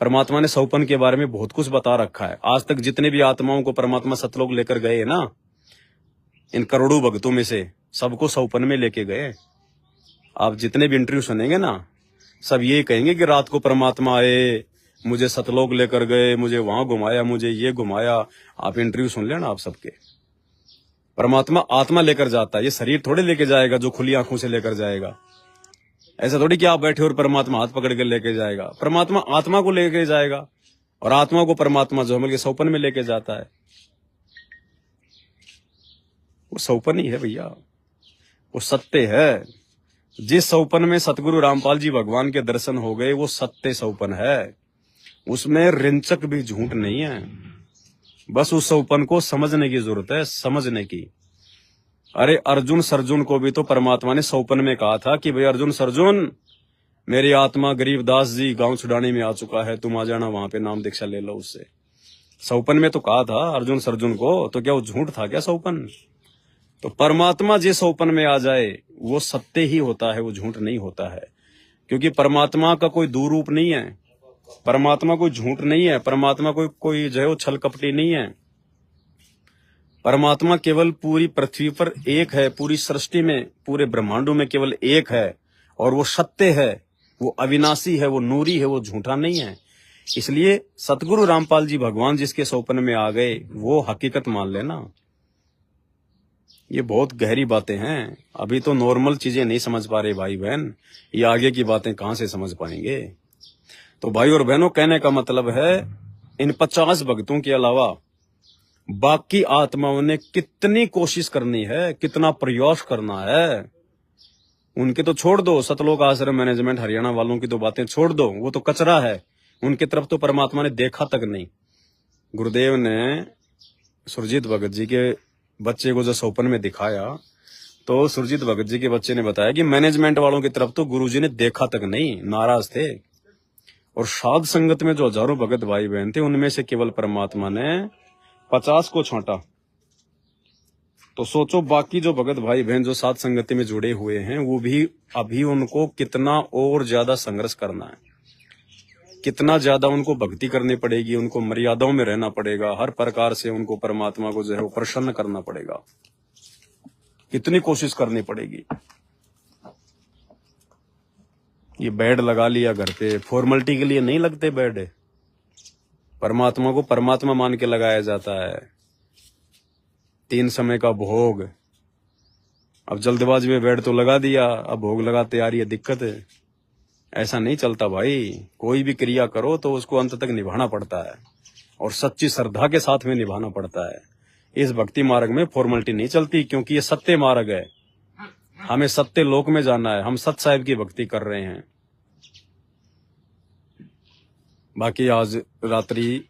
परमात्मा ने सौपन के बारे में बहुत कुछ बता रखा है। आज तक जितने भी आत्माओं को परमात्मा सतलोक लेकर गए हैं ना, इन करोड़ों भक्तों में से सबको सौपन में लेके गए। आप जितने भी इंटरव्यू सुनेंगे ना, सब यही कहेंगे कि रात को परमात्मा आए, मुझे सतलोक लेकर गए, मुझे वहां घुमाया, मुझे ये घुमाया। आप इंटरव्यू सुन लेना आप सबके। परमात्मा आत्मा लेकर जाता है, ये शरीर थोड़े लेके जाएगा जो खुली आंखों से लेकर जाएगा। ऐसा थोड़ी कि आप बैठे और परमात्मा हाथ पकड़ के लेके जाएगा। परमात्मा आत्मा को लेके जाएगा, और आत्मा को परमात्मा जो है सौपन में लेके जाता है। वो सौपन ही है भैया, वो सत्य है। जिस सौपन में सतगुरु रामपाल जी भगवान के दर्शन हो गए, वो सत्य सौपन है। उसमें रिंचक भी झूठ नहीं है। बस उस सौपन को समझने की जरूरत है, समझने की। अरे अर्जुन सरजुन को भी तो परमात्मा ने सौपन में कहा था कि भाई अर्जुन सरजुन, मेरी आत्मा गरीबदास जी गांव छुड़ाने में आ चुका है, तुम आ जाना वहां पे, नाम दीक्षा ले लो उससे। सौपन में तो कहा था अर्जुन सरजुन को, तो क्या वो झूठ था क्या सौपन? तो परमात्मा जिस सौपन में आ जाए वो सत्य ही होता है, वो झूठ नहीं होता है। क्योंकि परमात्मा का कोई दूरूप नहीं है, परमात्मा कोई झूठ नहीं है, परमात्मा कोई जो है वो छल कपटी नहीं है। परमात्मा केवल पूरी पृथ्वी पर एक है, पूरी सृष्टि में, पूरे ब्रह्मांडों में केवल एक है, और वो सत्य है, वो अविनाशी है, वो नूरी है, वो झूठा नहीं है। इसलिए सतगुरु रामपाल जी भगवान जिसके सौपन में आ गए, वो हकीकत मान लेना। ये बहुत गहरी बातें हैं। अभी तो नॉर्मल चीजें नहीं समझ पा रहे भाई बहन, ये आगे की बातें कहां से समझ पाएंगे। तो भाई और बहनों, कहने का मतलब है, इन 50 भक्तों के अलावा बाकी आत्माओं ने कितनी कोशिश करनी है, कितना प्रयास करना है। उनके तो छोड़ दो, सतलोक आश्रम मैनेजमेंट हरियाणा वालों की तो बातें छोड़ दो, वो तो कचरा है। उनकी तरफ तो परमात्मा ने देखा तक नहीं। गुरुदेव ने सुरजीत भगत जी के बच्चे को जो सौपन में दिखाया, तो सुरजीत भगत जी के बच्चे ने बताया कि मैनेजमेंट वालों की तरफ तो गुरुजी ने देखा तक नहीं, नाराज थे। और साध संगत में जो हजारों भगत भाई बहन थे, उनमें से केवल परमात्मा ने 50 को छांटा। तो सोचो बाकी जो भगत भाई बहन जो साध संगति में जुड़े हुए हैं, वो भी अभी उनको कितना और ज्यादा संघर्ष करना है, कितना ज्यादा उनको भक्ति करनी पड़ेगी, उनको मर्यादाओं में रहना पड़ेगा, हर प्रकार से उनको परमात्मा को जो है वो प्रसन्न करना पड़ेगा, कितनी कोशिश करनी पड़ेगी। ये बेड लगा लिया घर पे, फॉर्मेलिटी के लिए नहीं लगते बेड। परमात्मा को परमात्मा मान के लगाया जाता है। 3 समय का भोग, अब जल्दबाजी में बेड तो लगा दिया, अब भोग लगाते आ रही है दिक्कत है। ऐसा नहीं चलता भाई। कोई भी क्रिया करो तो उसको अंत तक निभाना पड़ता है, और सच्ची श्रद्धा के साथ में निभाना पड़ता है। इस भक्ति मार्ग में फॉर्मेलिटी नहीं चलती, क्योंकि ये सत्य मार्ग है। हमें सत्य लोक में जाना है, हम सत्य साहिब की भक्ति कर रहे हैं। बाकी आज रात्रि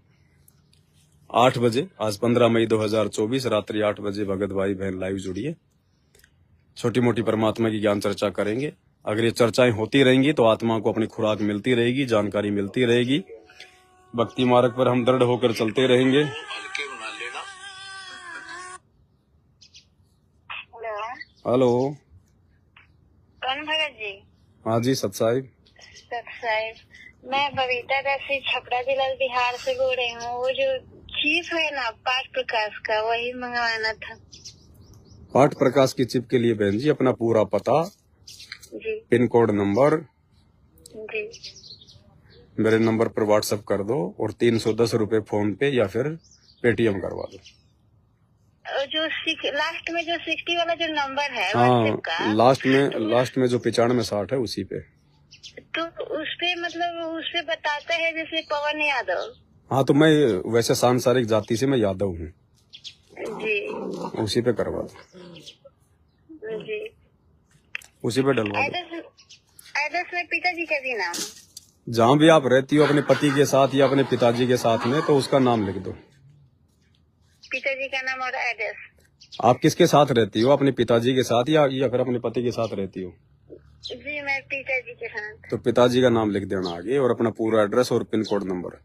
8 बजे, आज 15 मई 2024 रात्रि 8 बजे भगत भाई बहन लाइव जुड़िए। छोटी मोटी परमात्मा की ज्ञान चर्चा करेंगे। अगर ये चर्चाएं होती रहेंगी तो आत्मा को अपनी खुराक मिलती रहेगी, जानकारी मिलती रहेगी। भक्ति मार्ग पर हम दृढ़ होकर चलते रहेंगे। हेलो। कौन भगत जी? हाँ जी सत साहिब। मैं बबीता दासी छपरा जिला बिहार से बोल रही हूँ। वो जो चिप है ना पाठ प्रकाश का, वही मंगवाना था। पाठ प्रकाश की चिप के लिए बहन जी अपना पूरा पता जी पिन कोड नंबर जी मेरे नंबर पर व्हाट्सएप कर दो और 310 रुपए फोन पे या फिर पेटीएम करवा दो। जो लास्ट में जो 60 वाला जो नंबर है हाँ व्हाट्सएप का, लास्ट में जो 9560 है उसी पे। तो उस पे मतलब उस पे बताता है जैसे पवन यादव। हाँ तो मैं वैसे सांसारिक जाति से मैं यादव हूँ जी उसी पे करवा दो। जी उसी पे डलवा दो। एड्रेस में पिताजी का भी नाम, जहाँ भी आप रहती हो अपने पति के साथ या अपने पिताजी के साथ में तो उसका नाम लिख दो। पिताजी का नाम और एड्रेस। आप किसके साथ रहती हो, अपने पिताजी के साथ या फिर अपने पति के साथ रहती हो? जी मैं पिताजी के साथ। तो पिताजी का नाम लिख देना आगे और अपना पूरा एड्रेस और पिन कोड नंबर।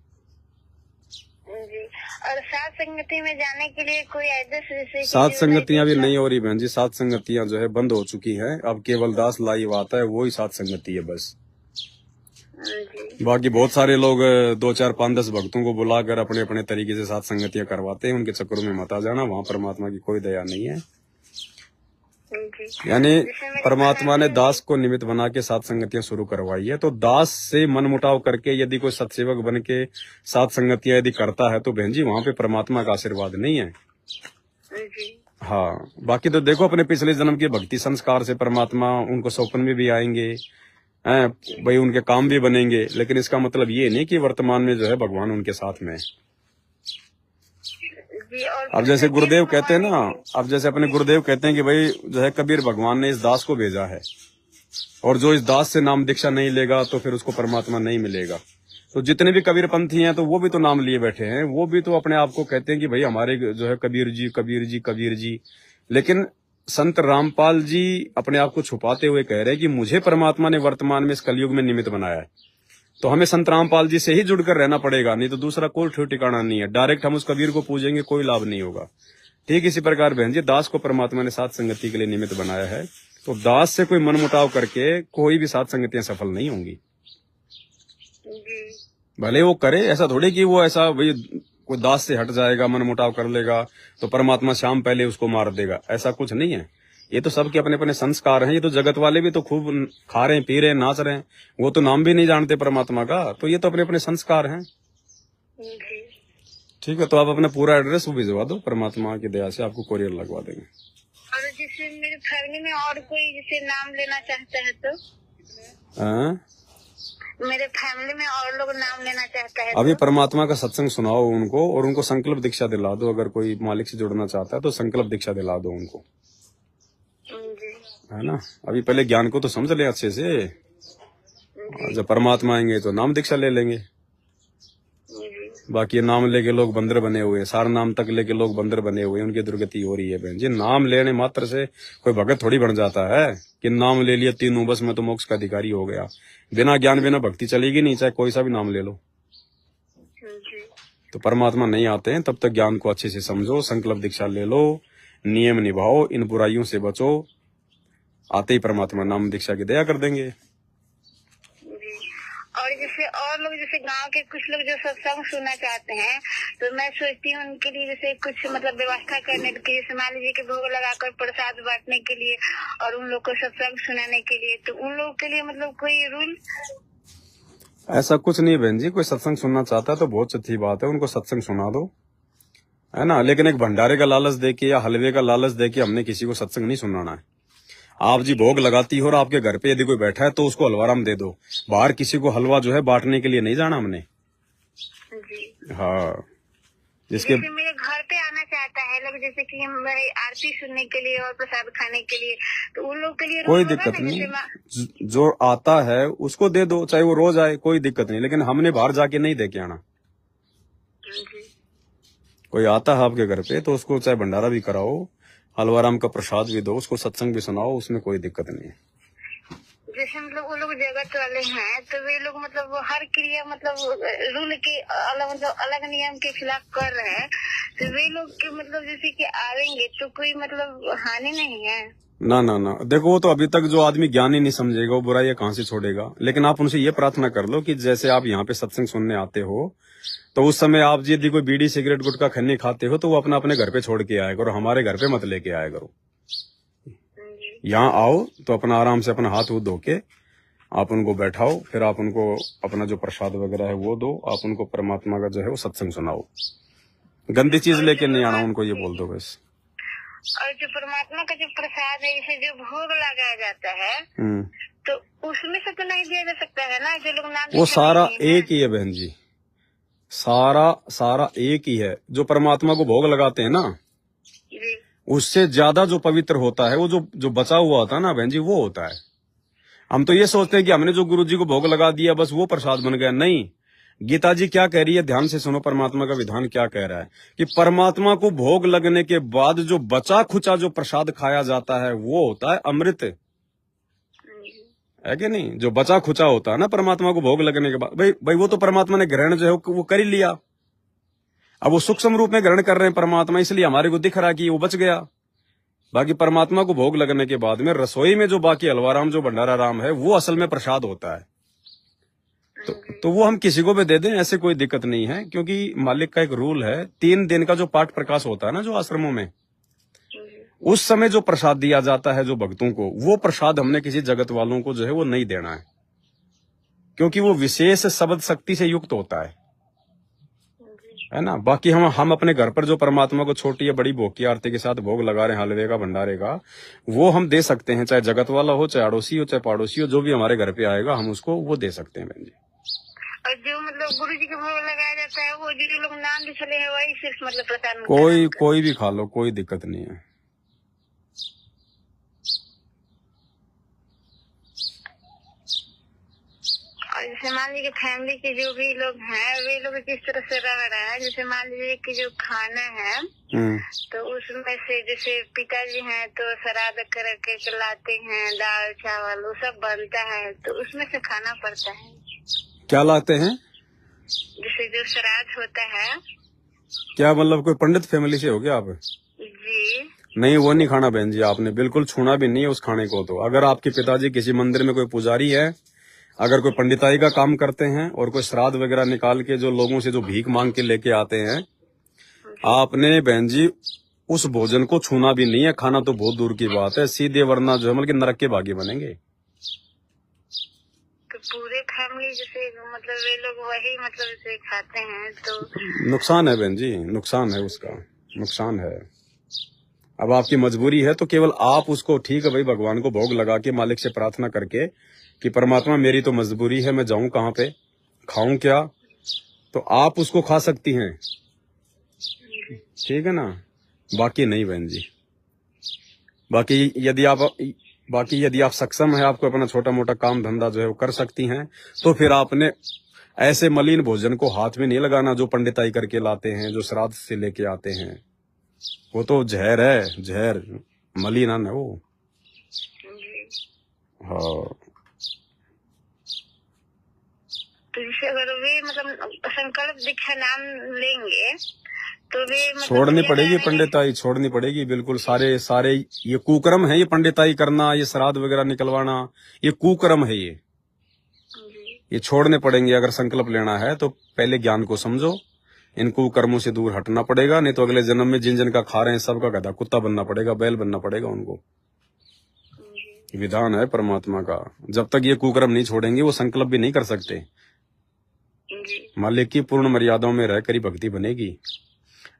जी और सात संगति में जाने के लिए कोई एड्रेस? सात संगतियां भी नहीं हो रही बहन जी, सात संगतियां जो है बंद हो चुकी हैं। अब केवल दास लाइव आता है, वही सात संगति है बस। बाकी बहुत सारे लोग 2 4 5 10 भक्तों को बुलाकर अपने अपने तरीके से सात संगतियां करवाते हैं। उनके चक्करों में मत आ जाना, वहाँ परमात्मा की कोई दया नहीं है। यानी परमात्मा ने दास को निमित्त बना के सात संगतियां शुरू करवाई है। तो दास से मन मुटाव करके यदि कोई सत्सेवक बन के सात संगतियां यदि करता है तो बहन जी वहाँ पे परमात्मा का आशीर्वाद नहीं है। हाँ बाकी तो देखो अपने पिछले जन्म के भक्ति संस्कार से परमात्मा उनको सौपन में भी आएंगे, भाई उनके काम भी बनेंगे। लेकिन इसका मतलब ये नहीं कि वर्तमान में जो है भगवान उनके साथ में है। अब जैसे गुरुदेव कहते हैं ना, अब जैसे अपने गुरुदेव कहते हैं कि भाई जो है कबीर भगवान ने इस दास को भेजा है और जो इस दास से नाम दीक्षा नहीं लेगा तो फिर उसको परमात्मा नहीं मिलेगा। तो जितने भी कबीर पंथी हैं तो वो भी तो नाम लिए बैठे हैं, वो भी तो अपने आप को कहते हैं कि भाई हमारे जो है कबीर जी कबीर जी कबीर जी। लेकिन संत रामपाल जी अपने आप को छुपाते हुए कह रहे हैं कि मुझे परमात्मा ने वर्तमान में इस कलयुग में निमित्त बनाया है। तो हमें संत रामपाल जी से ही जुड़कर रहना पड़ेगा, नहीं तो दूसरा कोई ठिकाना ठिकाना नहीं है। डायरेक्ट हम उस कबीर को पूजेंगे कोई लाभ नहीं होगा। ठीक इसी प्रकार बहन जी दास को परमात्मा ने सात संगति के लिए निमित्त बनाया है। तो दास से कोई मनमुटाव करके कोई भी सात संगतियां सफल नहीं होंगी। भले वो करे, ऐसा थोड़ी कि वो ऐसा भाई कोई दास से हट जाएगा मनमुटाव कर लेगा तो परमात्मा शाम पहले उसको मार देगा, ऐसा कुछ नहीं है। ये तो सबके अपने अपने संस्कार हैं। ये तो जगत वाले भी तो खूब खा रहे हैं पी रहे हैं नाच रहे हैं, वो तो नाम भी नहीं जानते परमात्मा का। तो ये तो अपने अपने संस्कार हैं। ठीक है तो आप अपना पूरा एड्रेस वो भिजवा दो, परमात्मा की दया से आपको कोरियर लगवा देंगे। और जैसे मेरे फैमिली में और कोई जैसे नाम लेना चाहता है तो मेरे फैमिली में और लोग नाम लेना चाहता है अभी परमात्मा का सत्संग सुनाओ उनको और उनको संकल्प दीक्षा दिला दो। अगर कोई मालिक से जुड़ना चाहता है तो संकल्प दीक्षा दिला दो उनको, है ना। अभी पहले ज्ञान को तो समझ ले अच्छे से, जब परमात्मा आएंगे तो नाम दीक्षा ले लेंगे। बाकी नाम लेके लोग बंदर बने हुए, सारा नाम तक लेके लोग बंदर बने हुए, उनकी दुर्गति हो रही है बहन जी। नाम लेने मात्र से कोई भगत थोड़ी बन जाता है कि नाम ले लिया तीनों बस मैं तो मोक्ष का अधिकारी हो गया। बिना ज्ञान बिना भक्ति चलेगी नहीं, चाहे कोई सा भी नाम ले लो। तो परमात्मा नहीं आते हैं तब तक ज्ञान को अच्छे से समझो, संकल्प दीक्षा ले लो, नियम निभाओ, इन बुराइयों से बचो। आते ही परमात्मा नाम दीक्षा की दया कर देंगे। और जैसे और लोग जैसे गांव के कुछ लोग जो सत्संग सुनना चाहते हैं तो मैं सोचती हूँ उनके लिए जैसे कुछ मतलब व्यवस्था करने के लिए, मान लीजिए कि भोग लगाकर प्रसाद बांटने के लिए और उन लोग को सत्संग सुनाने के लिए, तो उन लोगों के लिए मतलब कोई रूल? ऐसा कुछ नहीं बहन जी, कोई सत्संग सुनना चाहता है तो बहुत अच्छी बात है, उनको सत्संग सुना दो, है ना। लेकिन एक भंडारे का लालच देके या हलवे का लालच देके हमने किसी को सत्संग नहीं सुनाना है। आप जी भोग लगाती हो और आपके घर पे यदि कोई बैठा है तो उसको हलवाराम दे दो। बाहर किसी को हलवा जो है बांटने के लिए नहीं जाना हमने। हाँ जिसके मेरे घर पे आना चाहता है लोग, जैसे कि हम आरती सुनने के लिए और प्रसाद खाने के लिए, तो उन लोग के लिए कोई दिक्कत नहीं। जो आता है उसको दे दो, चाहे वो रोज आए, कोई दिक्कत नहीं। लेकिन हमने बाहर जाके नहीं दे के आना। कोई आता है आपके घर पे तो उसको चाहे भंडारा भी कराओ, हलवाराम का प्रसाद भी दो, उसको सत्संग भी सुनाओ, उसमें कोई दिक्कत नहीं है। जैसे मतलब वो लोग जगत वाले हैं तो वे लोग मतलब हर क्रिया मतलब रूल के अलग मतलब अलग नियम के खिलाफ कर रहे हैं, तो वे लोग के मतलब जैसे कि आएंगे तो कोई मतलब हानि नहीं है। ना ना ना, देखो वो तो अभी तक जो आदमी ज्ञान ही नहीं समझेगा वो बुराई कहाँ से छोड़ेगा। लेकिन आप उनसे ये प्रार्थना कर लो कि जैसे आप यहाँ पे सत्संग सुनने आते हो तो उस समय आप यदि कोई बीड़ी सिगरेट गुटखा खन्नी खाते हो तो वो अपना अपने घर पे छोड़ के आया करो, हमारे घर पे मत लेके आया करो। यहाँ आओ तो अपना आराम से अपना हाथ धो के आप उनको बैठाओ, फिर आप उनको अपना जो प्रसाद वगैरह है वो दो, आप उनको परमात्मा का जो है वो सत्संग सुनाओ। गंदी चीज लेके नहीं आना, उनको ये बोल दो बस। और जो परमात्मा का जो प्रसाद है, जैसे जो भोग लगाया जाता है, तो उसमें से तो नहीं दिया जा सकता है ना, जो लोग नाम वो सारा एक ही है बहन जी, सारा एक ही है। जो परमात्मा को भोग लगाते हैं ना, उससे ज्यादा जो पवित्र होता है वो जो बचा हुआ होता है ना बहन जी, वो होता है। हम तो ये सोचते हैं कि हमने जो गुरु जी को भोग लगा दिया बस वो प्रसाद बन गया। नहीं, गीता जी क्या कह रही है, ध्यान से सुनो, परमात्मा का विधान क्या कह रहा है कि परमात्मा को भोग लगने के बाद जो बचा खुचा जो प्रसाद खाया जाता है वो होता है अमृत, है कि नहीं? जो बचा खुचा होता है ना परमात्मा को भोग लगने के बाद, भाई वो तो परमात्मा ने ग्रहण जो है वो कर ही लिया। अब वो सूक्ष्म रूप में ग्रहण कर रहे हैं परमात्मा, इसलिए हमारे को दिख रहा कि वो बच गया। बाकी परमात्मा को भोग लगने के बाद में रसोई में जो बाकी हलवाराम जो भंडारा राम है वो असल में प्रसाद होता है। तो वो हम किसी को भी दे दें, ऐसे कोई दिक्कत नहीं है, क्योंकि मालिक का एक रूल है, 3 दिन का जो पाठ प्रकाश होता है ना जो आश्रमों में, उस समय जो प्रसाद दिया जाता है जो भक्तों को, वो प्रसाद हमने किसी जगत वालों को जो है वो नहीं देना है, क्योंकि वो विशेष शब्द शक्ति से युक्त होता है ना। बाकी हम अपने घर पर जो परमात्मा को छोटी या बड़ी भोग की आरती के साथ भोग लगा रहे हैं, हलवे का भंडारे का, वो हम दे सकते हैं, चाहे जगत वाला हो, चाहे अड़ोसी हो, चाहे पड़ोसी हो, जो भी हमारे घर पे आएगा हम उसको वो दे सकते हैं बहन जी। और जो मतलब गुरु जी के भोग लगाया जाता है वो जो लोग नाम भी चले हैं वही सिर्फ मतलब प्रसाद, कोई भी खा लो, कोई दिक्कत नहीं है। और जैसे मान लीजिए फैमिली के जो भी लोग हैं वे लोग किस तरह से रह रहे हैं, जैसे मान लीजिए कि जो खाना है तो उसमें से जैसे पिताजी हैं तो श्राद्ध करके लाते हैं, दाल चावल वो सब बनता है, तो उसमें से खाना पड़ता है। क्या लाते हैं? जैसे जो श्राद्ध होता है। क्या मतलब कोई पंडित फैमिली से हो गया आप? जी नहीं, वो नहीं खाना बहन जी, आपने बिल्कुल छूना भी नहीं है उस खाने को। तो अगर आपके पिताजी किसी मंदिर में कोई पुजारी है, अगर कोई पंडिताई का काम करते हैं और कोई श्राद्ध वगैरह निकाल के जो लोगों से जो भीख मांग के लेके आते हैं, आपने बहन जी उस भोजन को छूना भी नहीं है। खाना तो बहुत दूर की बात है, सीधे वरना जो है मतलब नरक के भागी बनेंगे। तो पूरे फैमिली जैसे मतलब वे लोग वही मतलब जैसे खाते हैं तो नुकसान है बहन जी, नुकसान है, उसका नुकसान है। अब आपकी मजबूरी है तो केवल आप उसको, ठीक है भाई, भगवान को भोग लगा के मालिक से प्रार्थना करके कि परमात्मा मेरी तो मजबूरी है, मैं जाऊं कहाँ पे, खाऊं क्या, तो आप उसको खा सकती हैं, ठीक है ना। बाकी नहीं बहन जी। बाकी यदि आप सक्षम है, आपको अपना छोटा मोटा काम धंधा जो है वो कर सकती हैं, तो फिर आपने ऐसे मलिन भोजन को हाथ में नहीं लगाना जो पंडिताई करके लाते हैं, जो श्राद्ध से लेके आते हैं। वो तो जहर है, जहर, मलिन है वो। हाँ, तो जैसे अगर वे मतलब संकल्प दीक्षा नाम लेंगे तो वे मतलब छोड़नी पड़ेगी पंडिताई, छोड़नी पड़ेगी बिल्कुल। सारे ये कुकर्म है, ये पंडिताई करना, ये श्राद्ध वगैरह निकलवाना, ये कुकर्म है, ये छोड़ने पड़ेंगे। अगर संकल्प लेना है तो पहले ज्ञान को समझो, इन कुकर्मों से दूर हटना पड़ेगा, नहीं तो अगले जन्म में जिन का खा रहे हैं सबका गधा कुत्ता बनना पड़ेगा, बैल बनना पड़ेगा उनको। विधान है परमात्मा का, जब तक ये कुकर्म नहीं छोड़ेंगे वो संकल्प भी नहीं कर सकते। मालिक की पूर्ण मर्यादाओं में रहकर ही भक्ति बनेगी।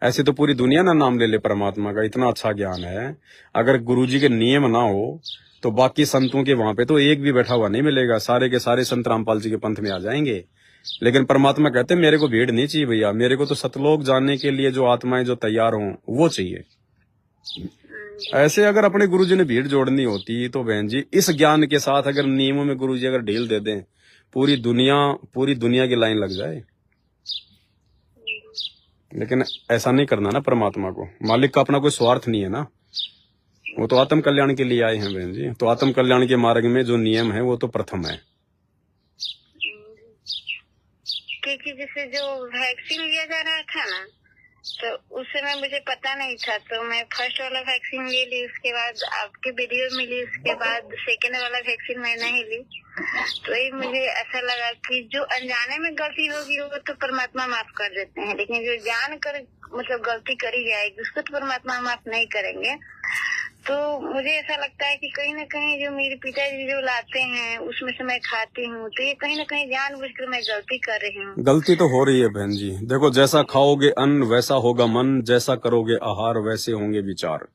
ऐसे तो पूरी दुनिया ना नाम ले ले परमात्मा का, इतना अच्छा ज्ञान है। अगर गुरुजी के नियम ना हो तो बाकी संतों के वहां पे तो एक भी बैठा हुआ नहीं मिलेगा, सारे के सारे संत रामपाल जी के पंथ में आ जाएंगे। लेकिन परमात्मा कहते हैं मेरे को भीड़ नहीं चाहिए भैया, मेरे को तो सतलोक जानने के लिए जो आत्माएं जो तैयार हों वो चाहिए। ऐसे अगर अपने गुरुजी ने भीड़ जोड़नी होती तो बहन जी इस ज्ञान के साथ अगर नियमों में गुरुजी अगर ढील दे दें, पूरी दुनिया की लाइन लग जाए। लेकिन ऐसा नहीं करना ना परमात्मा को, मालिक का अपना कोई स्वार्थ नहीं है ना, वो तो आत्म कल्याण के लिए आए हैं बहन जी। तो आत्म कल्याण के मार्ग में जो नियम है वो तो प्रथम है। क्योंकि जैसे जो वैक्सीन लिया जा रहा था ना, तो उस समय मुझे पता नहीं था, तो मैं फर्स्ट वाला वैक्सीन ले ली, उसके बाद आपकी वीडियो मिली, उसके बाद सेकेंड वाला वैक्सीन मैं नहीं ली। तो ये मुझे ऐसा लगा कि जो अनजाने में गलती होगी वो तो परमात्मा माफ कर देते हैं, लेकिन जो जान कर मतलब गलती करी जाएगी उसको तो परमात्मा माफ नहीं करेंगे। तो मुझे ऐसा लगता है कि कहीं ना कहीं जो मेरे पिताजी जो लाते हैं उसमें से मैं खाती हूँ, तो ये कहीं ना कहीं जानबूझकर मैं गलती कर रही हूँ। गलती तो हो रही है बहन जी। देखो, जैसा खाओगे अन्न वैसा होगा मन, जैसा करोगे आहार वैसे होंगे विचार।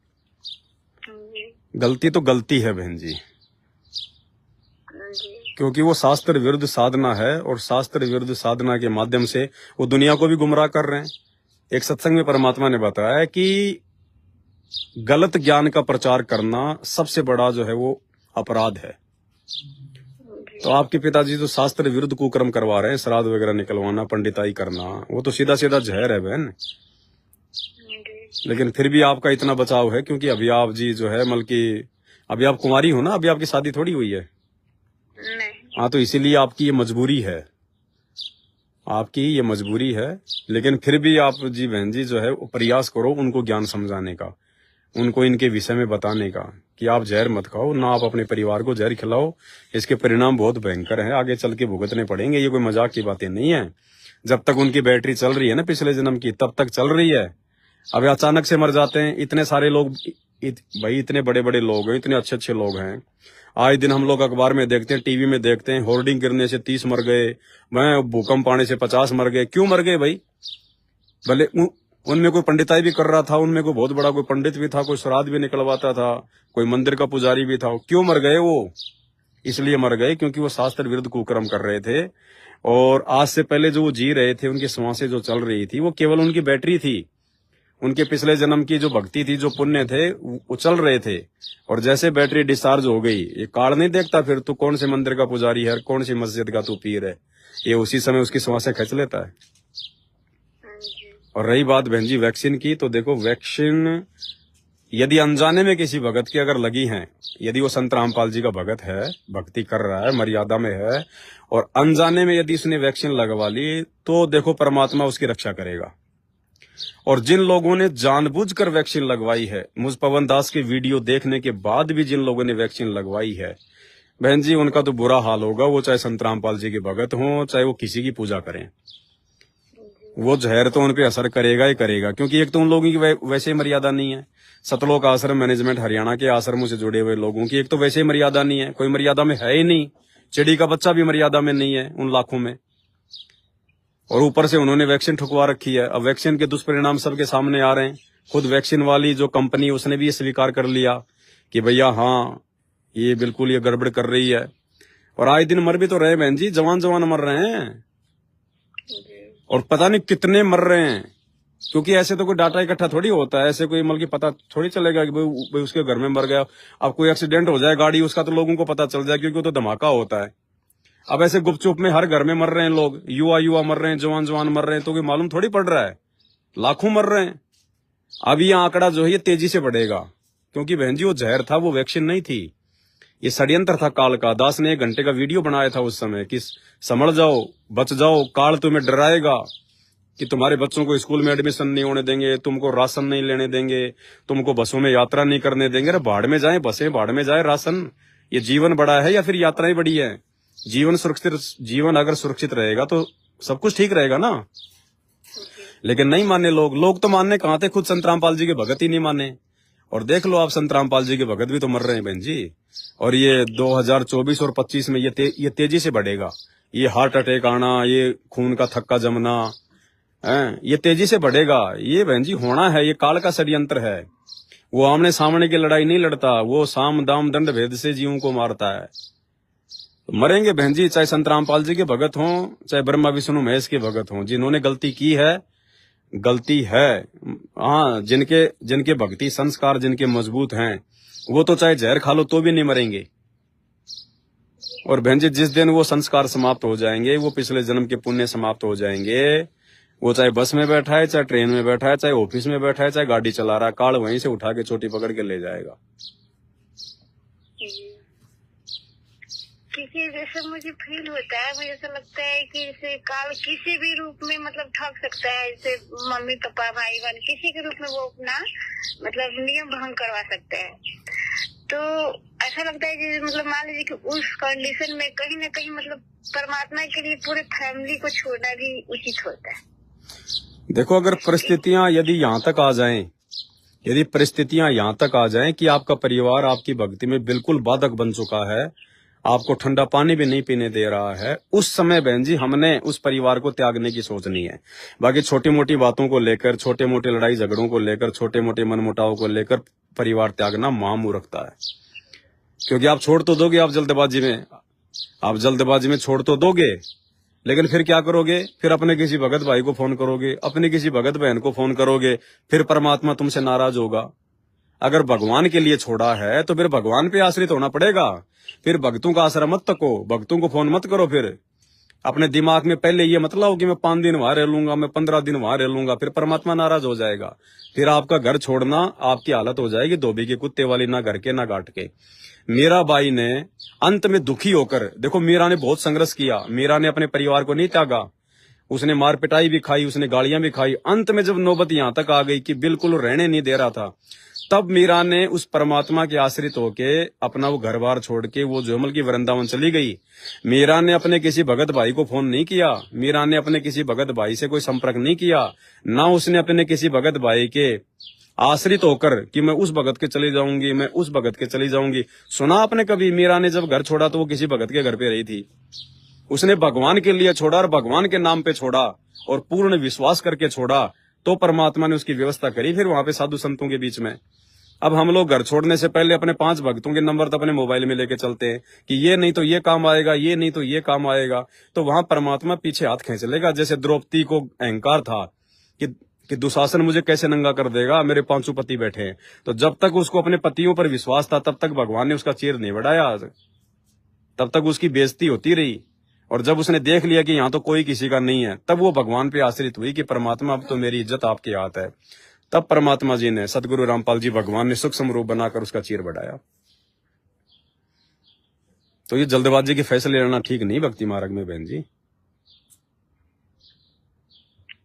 गलती तो गलती है बहन जी, क्योंकि वो शास्त्र विरुद्ध साधना है, और शास्त्र विरुद्ध साधना के माध्यम से वो दुनिया को भी गुमराह कर रहे हैं। एक सत्संग में परमात्मा ने बताया कि गलत ज्ञान का प्रचार करना सबसे बड़ा जो है वो अपराध है। तो आपके पिताजी तो शास्त्र विरुद्ध कुकर्म करवा रहे हैं, श्राद्ध वगैरह निकलवाना, पंडिताई करना, वो तो सीधा सीधा जहर है बहन। लेकिन फिर भी आपका इतना बचाव है क्योंकि अभी आप जी जो है बल्कि अभी आप कुंवारी हो ना, अभी आपकी शादी थोड़ी हुई है। हाँ, तो इसीलिए आपकी ये मजबूरी है, आपकी ये मजबूरी है। लेकिन फिर भी आप जी बहन जी जो है वो प्रयास करो उनको ज्ञान समझाने का, उनको इनके विषय में बताने का कि आप जहर मत खाओ ना, आप अपने परिवार को जहर खिलाओ। इसके परिणाम बहुत भयंकर हैं, आगे चल के भुगतने पड़ेंगे। ये कोई मजाक की बातें नहीं है। जब तक उनकी बैटरी चल रही है ना पिछले जन्म की, तब तक चल रही है। अब अचानक से मर जाते हैं इतने सारे लोग, भाई इतने बड़े बड़े लोग हैं, इतने अच्छे अच्छे लोग हैं। आए दिन हम लोग अखबार में देखते हैं, टीवी में देखते हैं, होर्डिंग गिरने से 30 मर गए, मैं भूकंप आने से 50 मर गए। क्यों मर गए भाई? भले उनमें कोई पंडिताई भी कर रहा था, उनमें कोई बहुत बड़ा कोई पंडित भी था, कोई श्राद्ध भी निकलवाता था, कोई मंदिर का पुजारी भी था। क्यों मर गए वो? इसलिए मर गए क्योंकि वो शास्त्र विरुद्ध कुकर्म कर रहे थे। और आज से पहले जो वो जी रहे थे, उनकी श्वासें जो चल रही थी, वो केवल उनकी बैटरी थी। उनके पिछले जन्म की जो भक्ति थी, जो पुण्य थे, वो चल रहे थे। और जैसे बैटरी डिस्चार्ज हो गई, ये कार्ड नहीं देखता फिर तू कौन से मंदिर का पुजारी है, कौन सी मस्जिद का तू पीर है, ये उसी समय उसकी श्वासें खींच लेता है। और रही बात बहन जी वैक्सीन की, तो देखो वैक्सीन यदि अनजाने में किसी भगत की अगर लगी है, यदि वो संत रामपाल जी का भगत है, भक्ति कर रहा है, मर्यादा में है, और अनजाने में यदि उसने वैक्सीन लगवा ली, तो देखो परमात्मा उसकी रक्षा करेगा। और जिन लोगों ने जानबूझकर वैक्सीन लगवाई है, मुझ पवन दास के वीडियो देखने के बाद भी जिन लोगों ने वैक्सीन लगवाई है, बहन जी उनका तो बुरा हाल होगा। वो चाहे संत रामपाल जी के भगत हों, चाहे वो किसी की पूजा करें, वो जहर तो उन पे असर करेगा ही करेगा। क्योंकि एक तो उन लोगों की वैसे मर्यादा नहीं है। सतलोक आश्रम मैनेजमेंट हरियाणा के आश्रमों से जुड़े हुए लोगों की एक तो वैसे मर्यादा नहीं है, कोई मर्यादा में है ही नहीं। चिड़ी का बच्चा भी मर्यादा में नहीं है उन लाखों में। और ऊपर से उन्होंने वैक्सीन ठुकवा रखी है। अब वैक्सीन के दुष्परिणाम सबके सामने आ रहे हैं। खुद वैक्सीन वाली जो कंपनी, उसने भी ये स्वीकार कर लिया कि भैया हाँ ये बिल्कुल ये गड़बड़ कर रही है। और आए दिन मर भी तो रहे बहन जी, जवान जवान मर रहे हैं, और पता नहीं कितने मर रहे हैं। क्योंकि ऐसे तो कोई डाटा इकट्ठा थोड़ी होता है, ऐसे कोई मतलब पता थोड़ी चलेगा कि भाई उसके घर में मर गया। अब कोई एक्सीडेंट हो जाए गाड़ी, उसका तो लोगों को पता चल जाए क्योंकि वो तो धमाका होता है। अब ऐसे गुपचुप में हर घर में मर रहे हैं लोग, युवा मर रहे हैं, जवान जवान मर रहे हैं, तो कोई मालूम थोड़ी पड़ रहा है, लाखों मर रहे हैं। अब ये आंकड़ा जो है ये तेजी से बढ़ेगा, क्योंकि बहन जी वो जहर था, वो वैक्सीन नहीं थी, ये षड्यंत्र था काल का। दास ने 1 घंटे का वीडियो बनाया था उस समय कि संभल जाओ, बच जाओ, काल तुम्हें डराएगा कि तुम्हारे बच्चों को स्कूल में एडमिशन नहीं होने देंगे, तुमको राशन नहीं लेने देंगे, तुमको बसों में यात्रा नहीं करने देंगे। अरे भाड़ में जाए बसें, भाड़ में जाए राशन। ये जीवन बड़ा है या फिर यात्राएं बड़ी है? जीवन अगर सुरक्षित रहेगा तो सब कुछ ठीक रहेगा ना। लेकिन नहीं माने लोग तो मानने कहां थे, खुद संत रामपाल जी के भगत ही नहीं माने। और देख लो आप, संत रामपाल जी के भगत भी तो मर रहे हैं बहन जी। और ये 2024 और 25 में ये तेजी से बढ़ेगा। ये हार्ट अटैक आना, ये खून का थक्का जमना, ये तेजी से बढ़ेगा। ये बहन जी होना है, ये काल का षड्यंत्र है। वो आमने सामने की लड़ाई नहीं लड़ता, वो साम दाम दंड भेद से जीवों को मारता है। तो मरेंगे बहन जी, चाहे संत रामपाल जी के भगत हों, चाहे ब्रह्मा विष्णु महेश के भगत हों। जिन्होंने गलती की है, गलती है। हाँ, जिनके भक्ति संस्कार जिनके मजबूत हैं, वो तो चाहे जहर खा लो तो भी नहीं मरेंगे। और बहन जी जिस दिन वो संस्कार समाप्त हो जाएंगे, वो पिछले जन्म के पुण्य समाप्त हो जाएंगे, वो चाहे बस में बैठा है, चाहे ट्रेन में बैठा है, चाहे ऑफिस में बैठा है, चाहे गाड़ी चला रहा है, काल वहीं से उठा के चोटी पकड़ के ले जाएगा। क्योंकि जैसे मुझे फील होता है, मुझे ऐसा लगता है कि जैसे काल किसी भी रूप में मतलब ठग सकता है। जैसे मम्मी पापा भाई बहन किसी के रूप में वो अपना मतलब नियम भंग करवा सकता है। तो ऐसा लगता है कि मतलब मान लीजिए कि उस कंडीशन में कहीं ना कहीं मतलब परमात्मा के लिए पूरे फैमिली को छोड़ना भी उचित होता है। देखो, अगर परिस्थितियां यदि यहाँ तक आ जाएं, यदि परिस्थितियां यहाँ तक आ जाएं कि आपका परिवार आपकी भक्ति में बिल्कुल बाधक बन चुका है, आपको ठंडा पानी भी नहीं पीने दे रहा है, उस समय बहन जी हमने उस परिवार को त्यागने की सोचनी है। बाकी छोटी मोटी बातों को लेकर, छोटे मोटे लड़ाई झगड़ों को लेकर, छोटे मोटे मनमुटाव को लेकर परिवार त्यागना महामूर्खता है। क्योंकि आप छोड़ तो दोगे, आप जल्दबाजी में छोड़ तो दोगे, लेकिन फिर क्या करोगे? फिर अपने किसी भगत भाई को फोन करोगे, अपने किसी भगत बहन को फोन करोगे, फिर परमात्मा तुमसे नाराज होगा। अगर भगवान के लिए छोड़ा है तो फिर भगवान पे आश्रित होना पड़ेगा। फिर भक्तों का आसरा मत तको, भक्तों को फोन मत करो। फिर अपने दिमाग में पहले ये मत लाओ कि मैं 5 दिन वहां रह लूंगा, मैं 15 दिन वहां रह लूंगा, फिर परमात्मा नाराज हो जाएगा। फिर आपका घर छोड़ना, आपकी हालत हो जाएगी धोबी के कुत्ते वाली, ना घर के ना घाट के। मीरा बाई ने अंत में दुखी होकर, देखो मीरा ने बहुत संघर्ष किया, मीरा ने अपने परिवार को नहीं त्यागा, उसने मार पिटाई भी खाई, उसने गालियां भी खाई। अंत में जब नौबत यहां तक आ गई कि बिल्कुल रहने नहीं दे रहा था, तब मीरा ने उस परमात्मा के आश्रित होके अपना वो घर बार छोड़ के वो जोमल की वृंदावन चली गई। मीरा ने अपने किसी भगत भाई को फोन नहीं किया, मीरा ने अपने किसी भगत भाई से कोई संपर्क नहीं किया, ना उसने अपने किसी भगत भाई के आश्रित होकर कि मैं उस भगत के चली जाऊंगी, मैं उस भगत के चली जाऊंगी। सुना आपने कभी मीरा ने जब घर छोड़ा तो वो किसी भगत के घर पे रही थी? उसने भगवान के लिए छोड़ा और भगवान के नाम पे छोड़ा और पूर्ण विश्वास करके छोड़ा, तो परमात्मा ने उसकी व्यवस्था करी फिर वहां पे साधु संतों के बीच में। अब हम लोग घर छोड़ने से पहले अपने 5 भक्तों के नंबर तो अपने मोबाइल में लेके चलते हैं कि ये नहीं तो ये काम आएगा, ये नहीं तो ये काम आएगा, तो वहां परमात्मा पीछे हाथ खींच लेगा। जैसे द्रौपदी को अहंकार था कि दुशासन मुझे कैसे नंगा कर देगा, मेरे 5 पति बैठे हैं। तो जब तक उसको अपने पतियों पर विश्वास था तब तक भगवान ने उसका चीर नहीं बढ़ाया, तब तक उसकी बेइज्जती होती रही। और जब उसने देख लिया कि यहाँ तो कोई किसी का नहीं है, तब वो भगवान पे आश्रित हुई कि परमात्मा अब तो मेरी इज्जत आपके हाथ है। तब परमात्मा जी ने, सदगुरु रामपाल जी भगवान ने सूक्ष्म रूप बनाकर उसका चीर बढ़ाया। तो ये जल्दबाजी के फैसले लेना ठीक नहीं भक्ति मार्ग में बहन जी।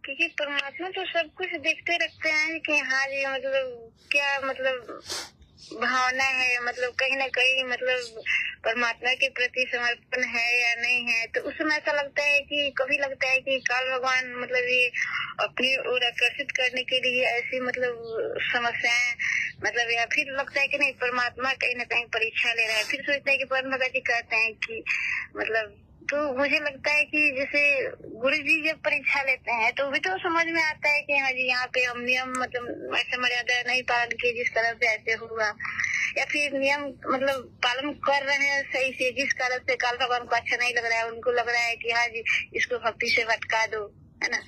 क्योंकि परमात्मा तो सब कुछ देखते रखते हैं कि हाँ जी मतलब क्या मतलब भावना है, मतलब कहीं ना कहीं मतलब परमात्मा के प्रति समर्पण है या नहीं है। तो उस समय ऐसा लगता है कि कभी लगता है कि काल भगवान मतलब ये अपनी ओर आकर्षित करने के लिए ऐसी मतलब समस्याएं मतलब, या फिर लगता है कि नहीं परमात्मा कहीं ना कहीं परीक्षा ले रहा है। फिर सोचते हैं कि परम भगत जी कहते हैं कि मतलब, तो मुझे लगता है कि जैसे गुरु जी जब परीक्षा लेते हैं तो भी तो समझ में आता है कि हाँ जी यहाँ पे हम नियम मतलब ऐसे मर्यादा नहीं पालन किए जिस तरह से ऐसे हुआ, या फिर नियम मतलब पालन कर रहे हैं सही से जिस कारण से काल भगवान को अच्छा नहीं लग रहा है, उनको लग रहा है कि हाँ जी इसको भक्ति से भटका दो, है ना।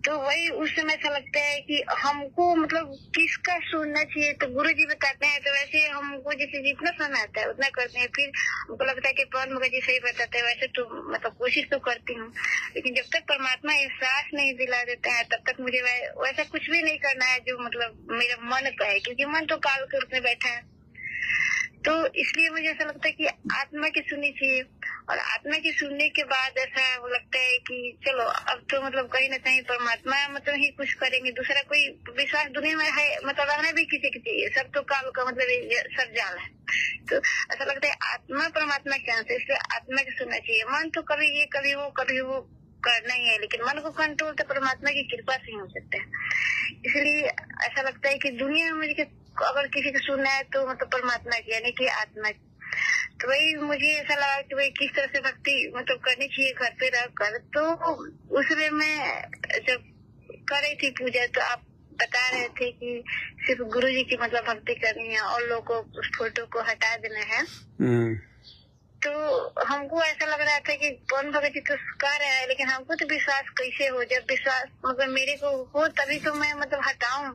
तो वही उस समय ऐसा लगता है कि हमको मतलब किसका सुनना चाहिए। तो गुरु जी बताते हैं तो वैसे हमको जैसे जितना सुनना आता है उतना करते हैं। फिर हमको लगता है कि पवन भगत जी सही बताते हैं, वैसे तो मतलब कोशिश तो करती हूँ, लेकिन जब तक परमात्मा एहसास नहीं दिला देते हैं तब तक मुझे वैसा कुछ भी नहीं करना है जो मतलब मेरा मन कहे, क्योंकि मन तो काल के रूप में बैठा है। तो इसलिए मुझे ऐसा लगता है कि आत्मा की सुननी चाहिए, और आत्मा की सुनने के बाद ऐसा लगता है कि चलो अब तो मतलब कहीं ना कहीं परमात्मा मतलब ही कुछ करेंगे, दूसरा कोई विश्वास दुनिया में है मतलब रहना भी किसी की चाहिए, सब तो काल का मतलब सब जाल है। तो ऐसा लगता है आत्मा परमात्मा के अंश है, इसलिए आत्मा की सुनना चाहिए। मन तो कभी ये कभी वो करना ही है, लेकिन मन को कंट्रोल तो परमात्मा की कृपा से ही हो सकता है। इसलिए ऐसा लगता है कि दुनिया में अगर किसी को सुनना है तो मतलब परमात्मा की यानी कि आत्मा की। तो वही मुझे ऐसा लगा कि भाई किस तरह से भक्ति मतलब करनी चाहिए घर पे रह कर। तो उसमें मैं जब कर रही थी पूजा तो आप बता रहे थे कि सिर्फ गुरु जी की मतलब भक्ति करनी है और लोगों को उस फोटो को हटा देना है। तो हमको ऐसा लग रहा था कि पवन भगत जी तो कर रहा है, लेकिन हमको तो विश्वास कैसे हो, जब विश्वास मतलब मेरे को हो तभी तो मैं मतलब हटाऊं,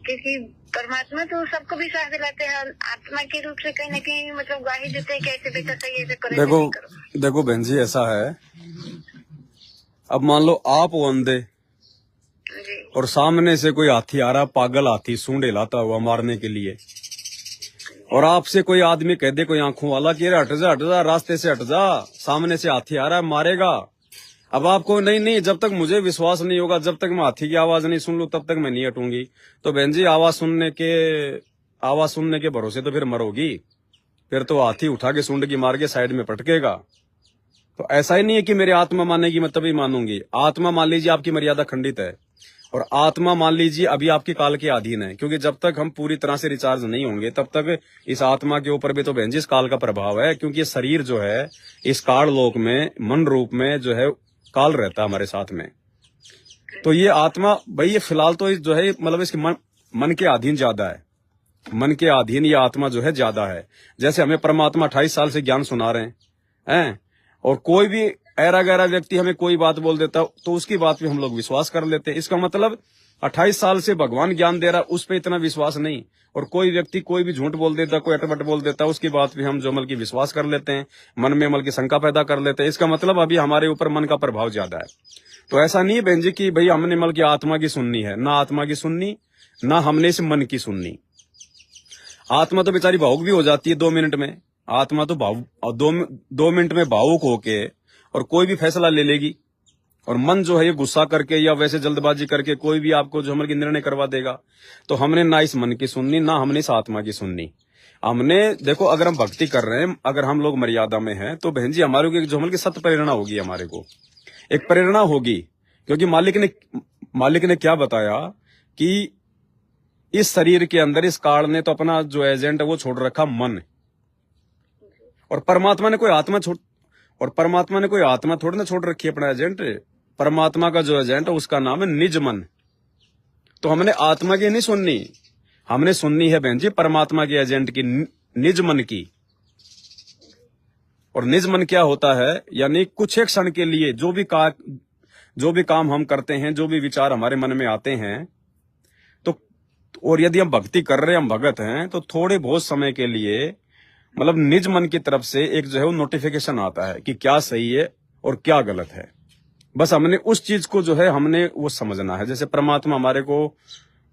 क्योंकि परमात्मा तो सबको विश्वास दिलाते हैं, आत्मा के रूप से कहीं ना कहीं मतलब गाही देते हैं कि ऐसे बेटा सही ऐसे करो। देखो बहन जी ऐसा है, अब मान लो आप वो अंधे और सामने से कोई हाथी आ रहा, पागल हाथी सूंढे लाता हुआ मारने के लिए, और आपसे कोई आदमी कह दे, कोई आंखों वाला कि हट जा, रास्ते से हट जा, सामने से हाथी आ रहा है, मारेगा। अब आपको नहीं, जब तक मुझे विश्वास नहीं होगा, जब तक मैं हाथी की आवाज नहीं सुन लूं, तब तक मैं नहीं हटूंगी। तो बहन जी, आवाज सुनने के भरोसे तो फिर मरोगी, फिर तो हाथी उठा के सूंड की मार के साइड में पटकेगा। तो ऐसा ही नहीं है कि मेरी आत्मा मानेगी मैं तभी मानूंगी। आत्मा मान लीजिए आपकी मर्यादा खंडित है, और आत्मा मान लीजिए अभी आपकी काल के अधीन है, क्योंकि जब तक हम पूरी तरह से रिचार्ज नहीं होंगे तब तक इस आत्मा के ऊपर भी तो बहन जी इस काल का प्रभाव है, क्योंकि ये शरीर जो है इस काल लोक में मन रूप में जो है काल रहता है हमारे साथ में। तो ये आत्मा भाई ये फिलहाल तो जो है मतलब इसके मन के अधीन ज्यादा है, मन के अधीन ये आत्मा जो है ज्यादा है। जैसे हमें परमात्मा 28 साल से ज्ञान सुना रहे हैं, और कोई भी ऐरा गैरा व्यक्ति हमें कोई बात बोल देता तो उसकी बात पे हम लोग विश्वास कर लेते हैं। इसका मतलब 28 साल से भगवान ज्ञान दे रहा, उस पर इतना विश्वास नहीं। और कोई व्यक्ति कोई भी झूठ बोल देता, कोई अटपट बोल देता, उसकी बात पे हम जो अमल की विश्वास कर लेते हैं, मन में अमल की शंका पैदा कर लेते हैं। इसका मतलब अभी हमारे ऊपर मन का प्रभाव ज्यादा है। तो ऐसा नहीं है बहन जी कि भाई हमने मल की आत्मा की सुननी है, ना आत्मा की सुननी, ना हमने इस मन की सुननी। आत्मा तो बेचारी भावुक भी हो जाती है 2 मिनट में। आत्मा तो दो मिनट में भावुक होके और कोई भी फैसला ले लेगी, और मन जो है ये गुस्सा करके या वैसे जल्दबाजी करके कोई भी आपको जो हमल की निर्णय करवा देगा। तो हमने ना इस मन की सुननी, ना हमने इस आत्मा की सुननी। हमने देखो, अगर हम भक्ति कर रहे हैं, अगर हम लोग मर्यादा में हैं, तो बहन जी हमारे को एक जो हमल की सत्य प्रेरणा होगी, हमारे को एक प्रेरणा होगी। क्योंकि मालिक ने क्या बताया कि इस शरीर के अंदर इस काल ने तो अपना जो एजेंट है वो छोड़ रखा मन, और परमात्मा ने कोई आत्मा थोड़ी ना छोड़ रखी है अपना एजेंट। परमात्मा का जो एजेंट है उसका नाम है निज मन। तो हमने आत्मा की नहीं सुननी, हमने सुननी है बहन जी परमात्मा के एजेंट की, निज मन की। और निज मन क्या होता है, यानी कुछ एक क्षण के लिए जो भी काम हम करते हैं, जो भी विचार हमारे मन में आते हैं, तो और यदि हम भक्ति कर रहे हैं, हम भगत हैं, तो थोड़े बहुत समय के लिए मतलब निज मन की तरफ से एक जो है वो नोटिफिकेशन आता है कि क्या सही है और क्या गलत है। बस हमने उस चीज को जो है हमने वो समझना है। जैसे परमात्मा हमारे को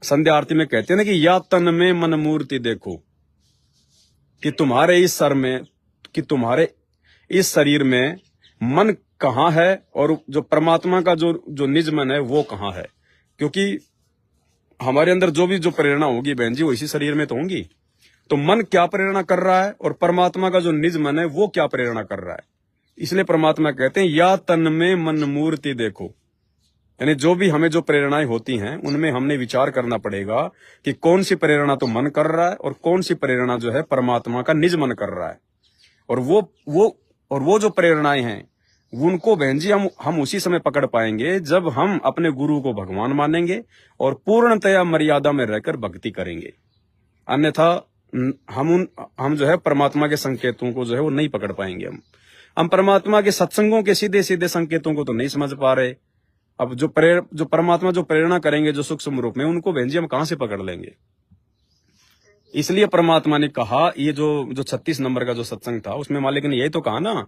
संध्या आरती में कहते हैं ना कि या तन में मन मूर्ति देखो, कि तुम्हारे इस सर में, कि तुम्हारे इस शरीर में मन कहाँ है, और जो परमात्मा का जो निज मन है वो कहाँ है। क्योंकि हमारे अंदर जो प्रेरणा होगी बहन जी वो इसी शरीर में तो होंगी। तो मन क्या प्रेरणा कर रहा है और परमात्मा का जो निज मन है वो क्या प्रेरणा कर रहा है। इसलिए परमात्मा कहते हैं या तन में मन मूर्ति देखो, यानी जो भी हमें जो प्रेरणाएं होती हैं उनमें हमने विचार करना पड़ेगा कि कौन सी प्रेरणा तो मन कर रहा है और कौन सी प्रेरणा जो है परमात्मा का निज मन कर रहा है। और वो जो प्रेरणाएं हैं उनको बहन जी हम उसी समय पकड़ पाएंगे जब हम अपने गुरु को भगवान मानेंगे और पूर्णतया मर्यादा में रहकर भक्ति करेंगे। अन्यथा हम जो है परमात्मा के संकेतों को जो है वो नहीं पकड़ पाएंगे। हम परमात्मा के सत्संगों के सीधे सीधे संकेतों को तो नहीं समझ पा रहे। अब जो परमात्मा जो प्रेरणा करेंगे जो सूक्ष्म रूप में, उनको बहन जी हम कहां से पकड़ लेंगे। इसलिए परमात्मा ने कहा, ये जो 36 नंबर का जो सत्संग था उसमें मालिक ने यही तो कहा ना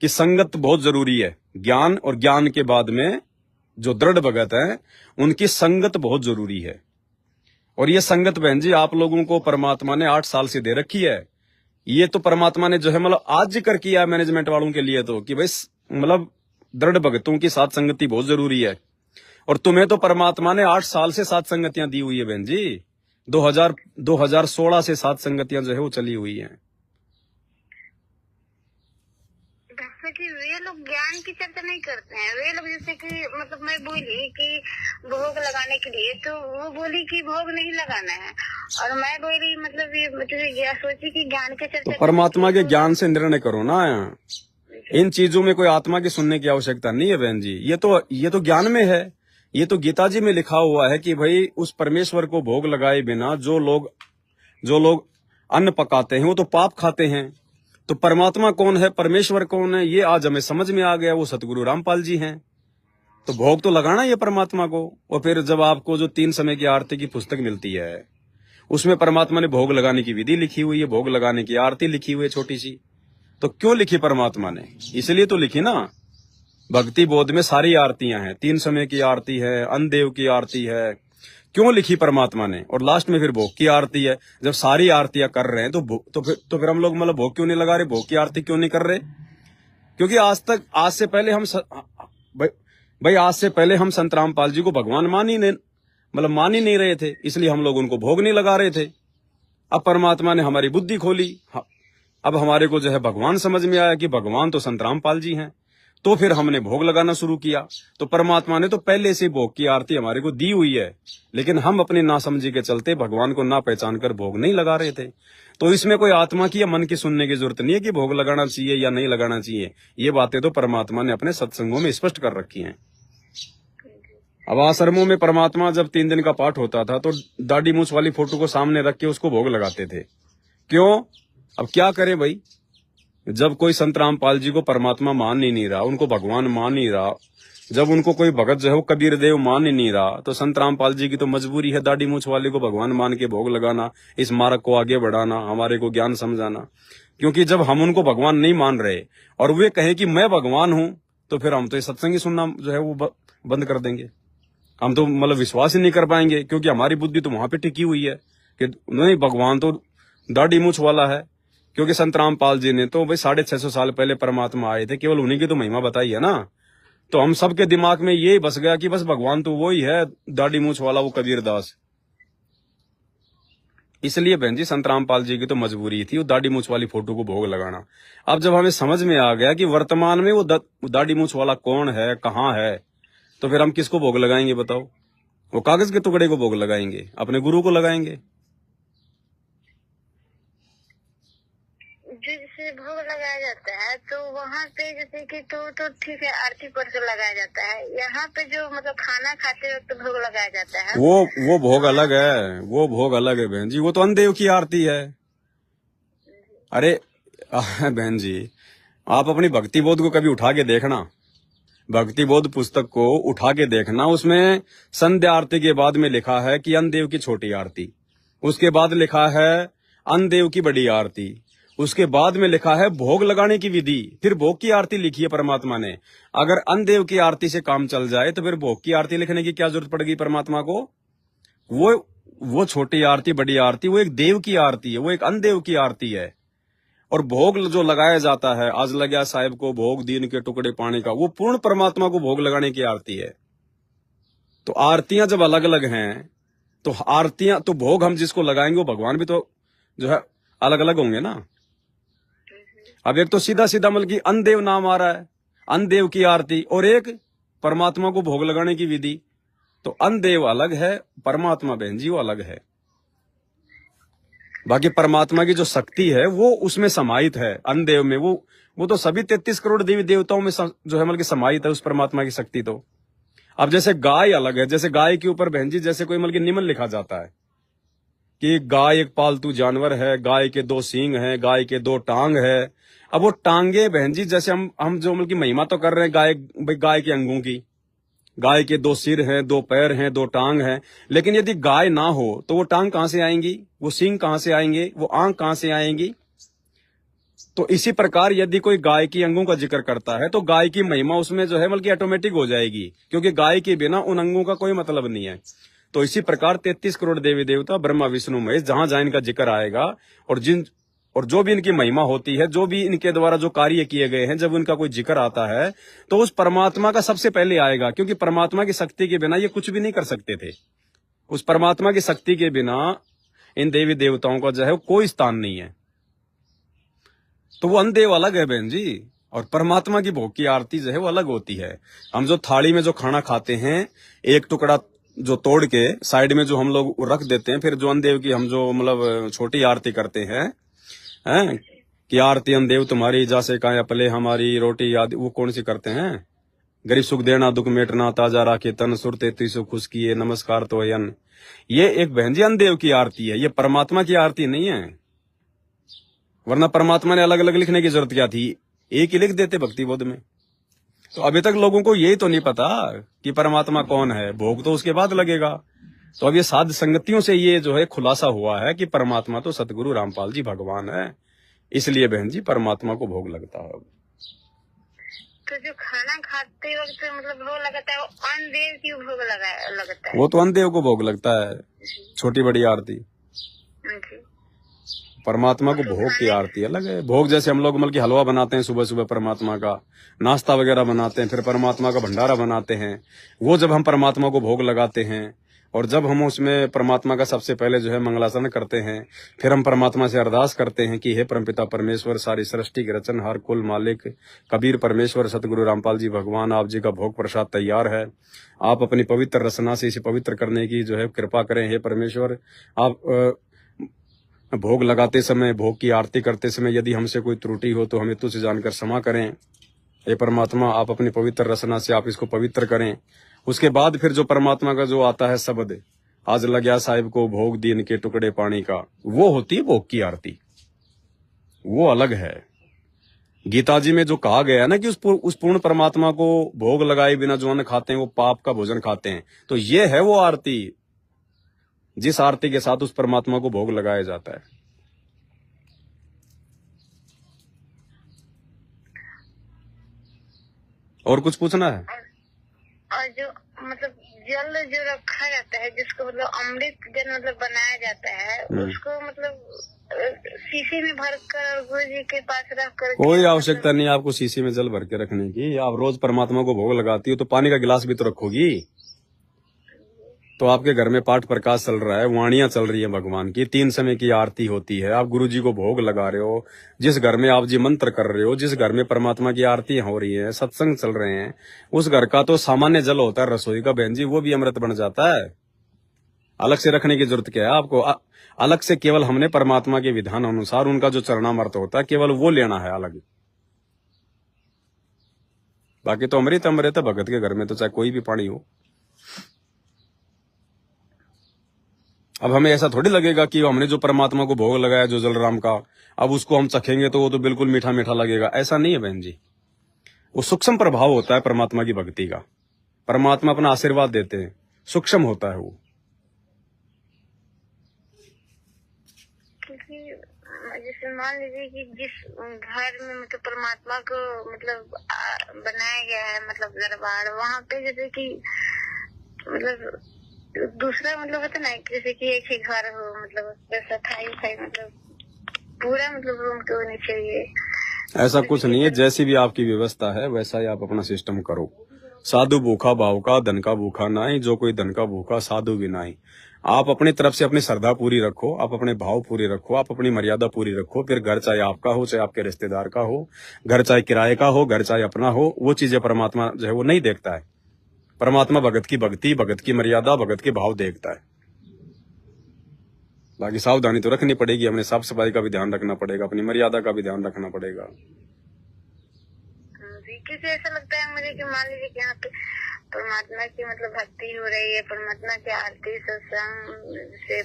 कि संगत बहुत जरूरी है। ज्ञान और ज्ञान के बाद में जो दृढ़ भगत है उनकी संगत बहुत जरूरी है। और ये संगत बहन जी आप लोगों को परमात्मा ने 8 साल से दे रखी है। ये तो परमात्मा ने जो है मतलब आज जिक्र किया मैनेजमेंट वालों के लिए तो कि भाई मतलब दृढ़ भगतों की साथ संगति बहुत जरूरी है। और तुम्हें तो परमात्मा ने 8 साल से साथ संगतियां दी हुई है बहन जी। 2016 से साथ संगतियां जो है वो चली हुई हैं। वे लोग ज्ञान की चर्चा नहीं करते हैं। वे लोग जैसे कि मतलब मैं बोली कि भोग लगाने के लिए, तो वो बोली कि भोग नहीं लगाना है, और मैं बोली मतलब ये सोची कि ज्ञान की चर्चा। तो परमात्मा के ज्ञान से निर्णय करो ना। इन चीजों में कोई आत्मा की सुनने की आवश्यकता नहीं है बहन जी। ये तो ज्ञान में है। ये तो गीता जी में लिखा हुआ है कि भाई उस परमेश्वर को भोग लगाए बिना जो लोग अन्न पकाते हैं वो तो पाप खाते हैं। तो परमात्मा कौन है, परमेश्वर कौन है, ये आज हमें समझ में आ गया। वो सतगुरु रामपाल जी हैं। तो भोग तो लगाना ही है परमात्मा को। और फिर जब आपको जो 3 समय की आरती की पुस्तक मिलती है उसमें परमात्मा ने भोग लगाने की विधि लिखी हुई है, भोग लगाने की आरती लिखी हुई है छोटी सी। तो क्यों लिखी परमात्मा ने, इसलिए तो लिखी ना। भक्ति बोध में सारी आरतियां हैं। 3 समय की आरती है, अन्नदेव की आरती है, क्यों लिखी परमात्मा ने? और लास्ट में फिर भोग की आरती है। जब सारी आरतियां कर रहे हैं तो फिर हम लोग मतलब भोग क्यों नहीं लगा रहे, भोग की आरती क्यों नहीं कर रहे? क्योंकि आज से पहले हम संत रामपाल जी को भगवान मान ही नहीं रहे थे, इसलिए हम लोग उनको भोग नहीं लगा रहे थे। अब परमात्मा ने हमारी बुद्धि खोली, अब हमारे को जो है भगवान समझ में आया कि भगवान तो संत रामपाल जी हैं, तो फिर हमने भोग लगाना शुरू किया। तो परमात्मा ने तो पहले से भोग की आरती हमारे को दी हुई है, लेकिन हम अपनी नासमझी के चलते भगवान को ना पहचान कर भोग नहीं लगा रहे थे। तो इसमें कोई आत्मा की या मन की सुनने की जरूरत नहीं है कि भोग लगाना चाहिए या नहीं लगाना चाहिए। ये बातें तो परमात्मा ने अपने सत्संगों में स्पष्ट कर रखी हैं। अब आश्रमों में परमात्मा जब 3 दिन का पाठ होता था तो दाढ़ी मूछ वाली फोटो को सामने रख के उसको भोग लगाते थे। क्यों? अब क्या करे भाई, जब कोई संत रामपाल जी को परमात्मा मान ही नहीं रहा, उनको भगवान मान ही रहा, जब उनको कोई भगत जो है वो कबीर देव मान ही नहीं रहा, तो संत रामपाल जी की तो मजबूरी है दाढ़ी मूछ वाले को भगवान मान के भोग लगाना, इस मार्ग को आगे बढ़ाना, हमारे को ज्ञान समझाना। क्योंकि जब हम उनको भगवान नहीं मान रहे और वे कहें कि मैं भगवान हूं, तो फिर हम तो सत्संग ही सुनना जो है वो बंद कर देंगे। हम तो मतलब विश्वास ही नहीं कर पाएंगे, क्योंकि हमारी बुद्धि तो वहां पे टिकी हुई है कि नहीं, भगवान तो दाढ़ी मूछ वाला है। क्योंकि संत रामपाल जी ने तो भाई 650 साल पहले परमात्मा आए थे, केवल उन्हीं की तो महिमा बताई है ना। तो हम सबके दिमाग में ये बस गया कि बस भगवान तो वही है दाढ़ी मूछ वाला, वो कबीरदास। इसलिए बहन जी संत रामपाल जी की तो मजबूरी थी वो दाढ़ी मूछ वाली फोटो को भोग लगाना। अब जब हमें समझ में आ गया कि वर्तमान में वो दाढ़ी मूछ वाला कौन है, कहाँ है, तो फिर हम किसको भोग लगाएंगे बताओ? वो कागज के टुकड़े को भोग लगाएंगे, अपने गुरु को लगाएंगे। जिससे भोग लगाया जाता है तो वहाँ पे जैसे कि तो ठीक है, आरती पर से लगाया जाता है। यहाँ पे जो मतलब खाना खाते वक्त भोग लगाया जाता है, वो भोग अलग है, वो भोग अलग है बहन जी, वो तो अन्नदेव की आरती है। अरे बहन जी, आप अपनी भक्ति बोध को कभी उठा के देखना, भक्ति बोध पुस्तक को उठा के देखना, उसमें संध्या आरती के बाद में लिखा है कि अन्नदेव की छोटी आरती, उसके बाद लिखा है अन्नदेव की बड़ी आरती, उसके बाद में लिखा है भोग लगाने की विधि, फिर भोग की आरती लिखी है परमात्मा ने। अगर अन्नदेव की आरती से काम चल जाए तो फिर भोग की आरती लिखने की क्या जरूरत पड़ेगी परमात्मा को? वो छोटी आरती बड़ी आरती वो एक देव की आरती है, वो एक अन्नदेव की आरती है। और भोग जो लगाया जाता है, आज लग्या साहिब को भोग दीन के टुकड़े पाने का, वो पूर्ण परमात्मा को भोग लगाने की आरती है। तो आरतियां जब अलग अलग हैं तो आरतियां तो भोग हम जिसको लगाएंगे वो भगवान भी तो जो है अलग अलग होंगे ना। अब एक तो सीधा सीधा मतलब कि अन्नदेव नाम आ रहा है, अन्नदेव की आरती, और एक परमात्मा को भोग लगाने की विधि। तो अन्नदेव अलग है, परमात्मा बहन जी वो अलग है। बाकी परमात्मा की जो शक्ति है वो उसमें समाहित है अन्नदेव में, वो तो सभी 33 करोड़ देवी देवताओं में जो है मतलब कि समाहित है उस परमात्मा की शक्ति। तो अब जैसे गाय अलग है, जैसे गाय के ऊपर बहन जी जैसे कोई मतलब कि निमन लिखा जाता है कि गाय एक पालतू जानवर है, गाय के 2 सींग हैं, गाय के 2 टांग है। अब वो टांगे बहन जी जैसे हम जो मतलब की महिमा तो कर रहे हैं गाय के अंगों की, गाय के 2 सिर हैं, 2 पैर हैं, 2 टांग हैं, लेकिन यदि गाय ना हो तो वो टांग कहां से आएंगी, वो सींग कहां से आएंगे, वो आंख कहां से आएंगी? तो इसी प्रकार यदि कोई गाय की अंगों का जिक्र करता है तो गाय की महिमा उसमें जो है बल्कि ऑटोमेटिक हो जाएगी, क्योंकि गाय के बिना उन अंगों का कोई मतलब नहीं है। तो इसी प्रकार 33 करोड़ देवी देवता ब्रह्मा विष्णु महेश जहां जहां इनका जिक्र आएगा और जो भी इनकी महिमा होती है, जो भी इनके द्वारा जो कार्य किए गए हैं, जब उनका कोई जिक्र आता है तो उस परमात्मा का सबसे पहले आएगा, क्योंकि परमात्मा की शक्ति के बिना ये कुछ भी नहीं कर सकते थे। उस परमात्मा की शक्ति के बिना इन देवी देवताओं का जो है कोई स्थान नहीं है। तो वो अन्नदेव अलग है बहन जी, और परमात्मा की भोग की आरती जो है वो अलग होती है। हम जो थाली में जो खाना खाते हैं, एक टुकड़ा जो तोड़ के साइड में जो हम लोग रख देते हैं, फिर जो अन्नदेव की हम जो मतलब छोटी आरती करते हैं कि आरती अन्नदेव तुम्हारी जासे काया पले हमारी रोटी आदि, वो कौन सी करते हैं? गरीब सुख देना दुख मेटना ताजा राखे तन सुरते तीसो खुश किए नमस्कार तो अयन। ये एक बहन जी अन्नदेव की आरती है, ये परमात्मा की आरती नहीं है। वरना परमात्मा ने अलग अलग लिखने की जरूरत क्या थी, एक ही लिख देते भक्ति बोध में। तो अभी तक लोगों को यही तो नहीं पता कि परमात्मा कौन है, भोग तो उसके बाद लगेगा। तो अब ये साध संगतियों से ये जो है खुलासा हुआ है कि परमात्मा तो सतगुरु रामपाल जी भगवान है, इसलिए बहन जी परमात्मा को भोग लगता है। तो जो खाना खाते वक्त मतलब भोग लगाता है वो अन्न देव की भोग लगता है। वो तो अन्न देव को भोग लगता है, छोटी बड़ी आरती। जी। परमात्मा को भोग की आरती अलग है। भोग जैसे हम लोग मतलब कि हलवा बनाते हैं सुबह सुबह, परमात्मा का नाश्ता वगैरह बनाते हैं, फिर परमात्मा का भंडारा बनाते हैं। वो जब हम परमात्मा को भोग लगाते हैं और जब हम उसमें परमात्मा का सबसे पहले जो है मंगलाचरण करते हैं, फिर हम परमात्मा से अरदास करते हैं कि हे परमपिता परमेश्वर, सारी सृष्टि के रचनहार, कुल मालिक कबीर परमेश्वर सतगुरु रामपाल जी भगवान, आप जी का भोग प्रसाद तैयार है, आप अपनी पवित्र रचना से इसे पवित्र करने की जो है कृपा करें। हे परमेश्वर, आप भोग लगाते समय, भोग की आरती करते समय यदि हमसे कोई त्रुटि हो तो हमें तुझसे जानकर क्षमा करें। हे परमात्मा, आप अपनी पवित्र रचना से आप इसको पवित्र करें। उसके बाद फिर जो परमात्मा का जो आता है शब्द, आज लग्या साहिब को भोग दीन के टुकड़े पानी का, वो होती है भोग की आरती, वो अलग है। गीता जी में जो कहा गया है ना कि उस पूर्ण परमात्मा को भोग लगाए बिना जो अन्न खाते हैं वो पाप का भोजन खाते हैं, तो ये है वो आरती जिस आरती के साथ उस परमात्मा को भोग लगाया जाता है। और कुछ पूछना है? और जो मतलब जल जो रखा जाता है, जिसको मतलब अमृत जल मतलब बनाया जाता है, उसको मतलब शीशी में भर कर गुरु जी के पास रख कर, कोई आवश्यकता नहीं आपको शीशी में जल भर के रखने की। आप रोज परमात्मा को भोग लगाती हो तो पानी का गिलास भी तो रखोगी। तो आपके घर में पाठ प्रकाश चल रहा है, वाणियां चल रही है भगवान की, 3 समय की आरती होती है, आप गुरु जी को भोग लगा रहे हो, जिस घर में आप जी मंत्र कर रहे हो, जिस घर में परमात्मा की आरती हो रही है, सत्संग चल रहे हैं, उस घर का तो सामान्य जल होता है रसोई का बहन जी, वो भी अमृत बन जाता है। अलग से रखने की जरूरत क्या है आपको? अलग से केवल हमने परमात्मा के विधान अनुसार उनका जो चरणामृत होता है केवल वो लेना है अलग। बाकी तो अमृत अमृत है भगत के घर में, तो चाहे कोई भी पानी हो। अब हमें ऐसा थोड़ी लगेगा कि हमने जो परमात्मा को भोग लगाया जो जलराम का, अब उसको हम चखेंगे तो वो तो बिल्कुल मीठा मीठा लगेगा, ऐसा नहीं है बहन जी। वो सूक्ष्म प्रभाव होता है परमात्मा की भक्ति का। परमात्मा अपना आशीर्वाद देते हैं, सूक्ष्म होता है वो। जैसे मान लीजिए कि जिस घर में मतलब परमात्मा को मतलब बनाया गया है, मतलब दरबार, वहाँ पे जैसे कि मतलब दूसरा मतलब होता ना, जैसे कि एक ही घर हो, मतलब सफाई मतलब पूरा मतलब रूम तो होनी चाहिए। ऐसा कुछ नहीं है, जैसी भी आपकी व्यवस्था है वैसा ही आप अपना सिस्टम करो। साधु भूखा भाव का, धन का भूखा नाई, जो कोई धन का भूखा साधु भी नाई। आप अपनी तरफ से अपनी श्रद्धा पूरी रखो, आप अपने भाव पूरे रखो, आप अपनी मर्यादा पूरी रखो, फिर घर चाहे आपका हो चाहे आपके रिश्तेदार का हो, घर चाहे किराए का हो, घर चाहे अपना हो, वो चीजें परमात्मा जो है वो नहीं देखता है। परमात्मा भगत की भक्ति, भगत की मर्यादा, भगत के भाव देखता है। बाकी सावधानी तो रखनी पड़ेगी, हमने साफ सफाई का भी ध्यान रखना पड़ेगा, अपनी मर्यादा का भी ध्यान रखना पड़ेगा। किसी ऐसा लगता है मुझे कि मान लीजिए कि यहाँ पे परमात्मा की मतलब भक्ति हो रही है, परमात्मा की आरती सत्संग से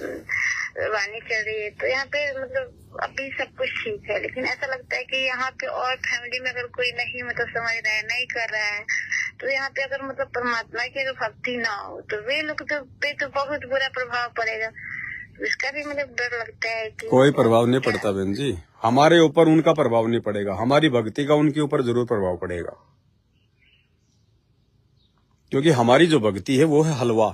वाणी चल रही है, तो यहाँ पे मतलब अभी सब कुछ ठीक है, लेकिन ऐसा लगता है कि यहाँ पे और फैमिली में अगर कोई नहीं मतलब समझ रहा है, नहीं कर रहा है, तो यहाँ पे अगर मतलब परमात्मा की अगर भक्ति ना हो तो वे लोग पे तो बहुत बुरा प्रभाव पड़ेगा। इसका भी मतलब डर लगता है कि कोई प्रभाव नहीं पड़ता बहन जी, हमारे ऊपर उनका प्रभाव नहीं पड़ेगा, हमारी भक्ति का उनके ऊपर जरूर प्रभाव पड़ेगा। क्योंकि हमारी जो भक्ति है वो है हलवा,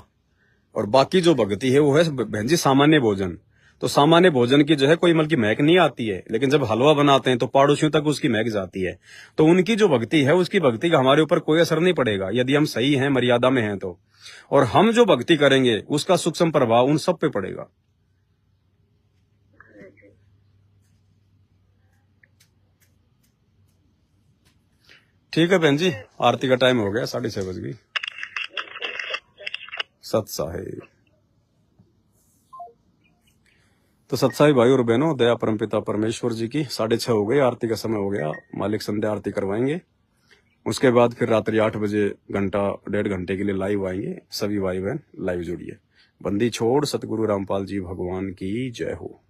और बाकी जो भक्ति है वो है बहन जी सामान्य भोजन। तो सामान्य भोजन की जो है कोई मल की महक नहीं आती है, लेकिन जब हलवा बनाते हैं तो पड़ोसियों तक उसकी महक जाती है। तो उनकी जो भक्ति है उसकी भक्ति का हमारे ऊपर कोई असर नहीं पड़ेगा यदि हम सही हैं, मर्यादा में हैं तो। और हम जो भक्ति करेंगे उसका सूक्ष्म प्रभाव उन सब पे पड़ेगा। ठीक है बहन जी, आरती का टाइम हो गया, 6:30 बज गई। सत्साहिब। तो सत्साहिब भाई और बहनों, दया परमपिता परमेश्वर जी की 6:30 हो गई, आरती का समय हो गया। मालिक संध्या आरती करवाएंगे, उसके बाद फिर रात्रि 8 बजे घंटा 1.5 घंटे के लिए लाइव आएंगे। सभी भाई बहन लाइव जुड़िए। बंदी छोड़ सतगुरु रामपाल जी भगवान की जय हो।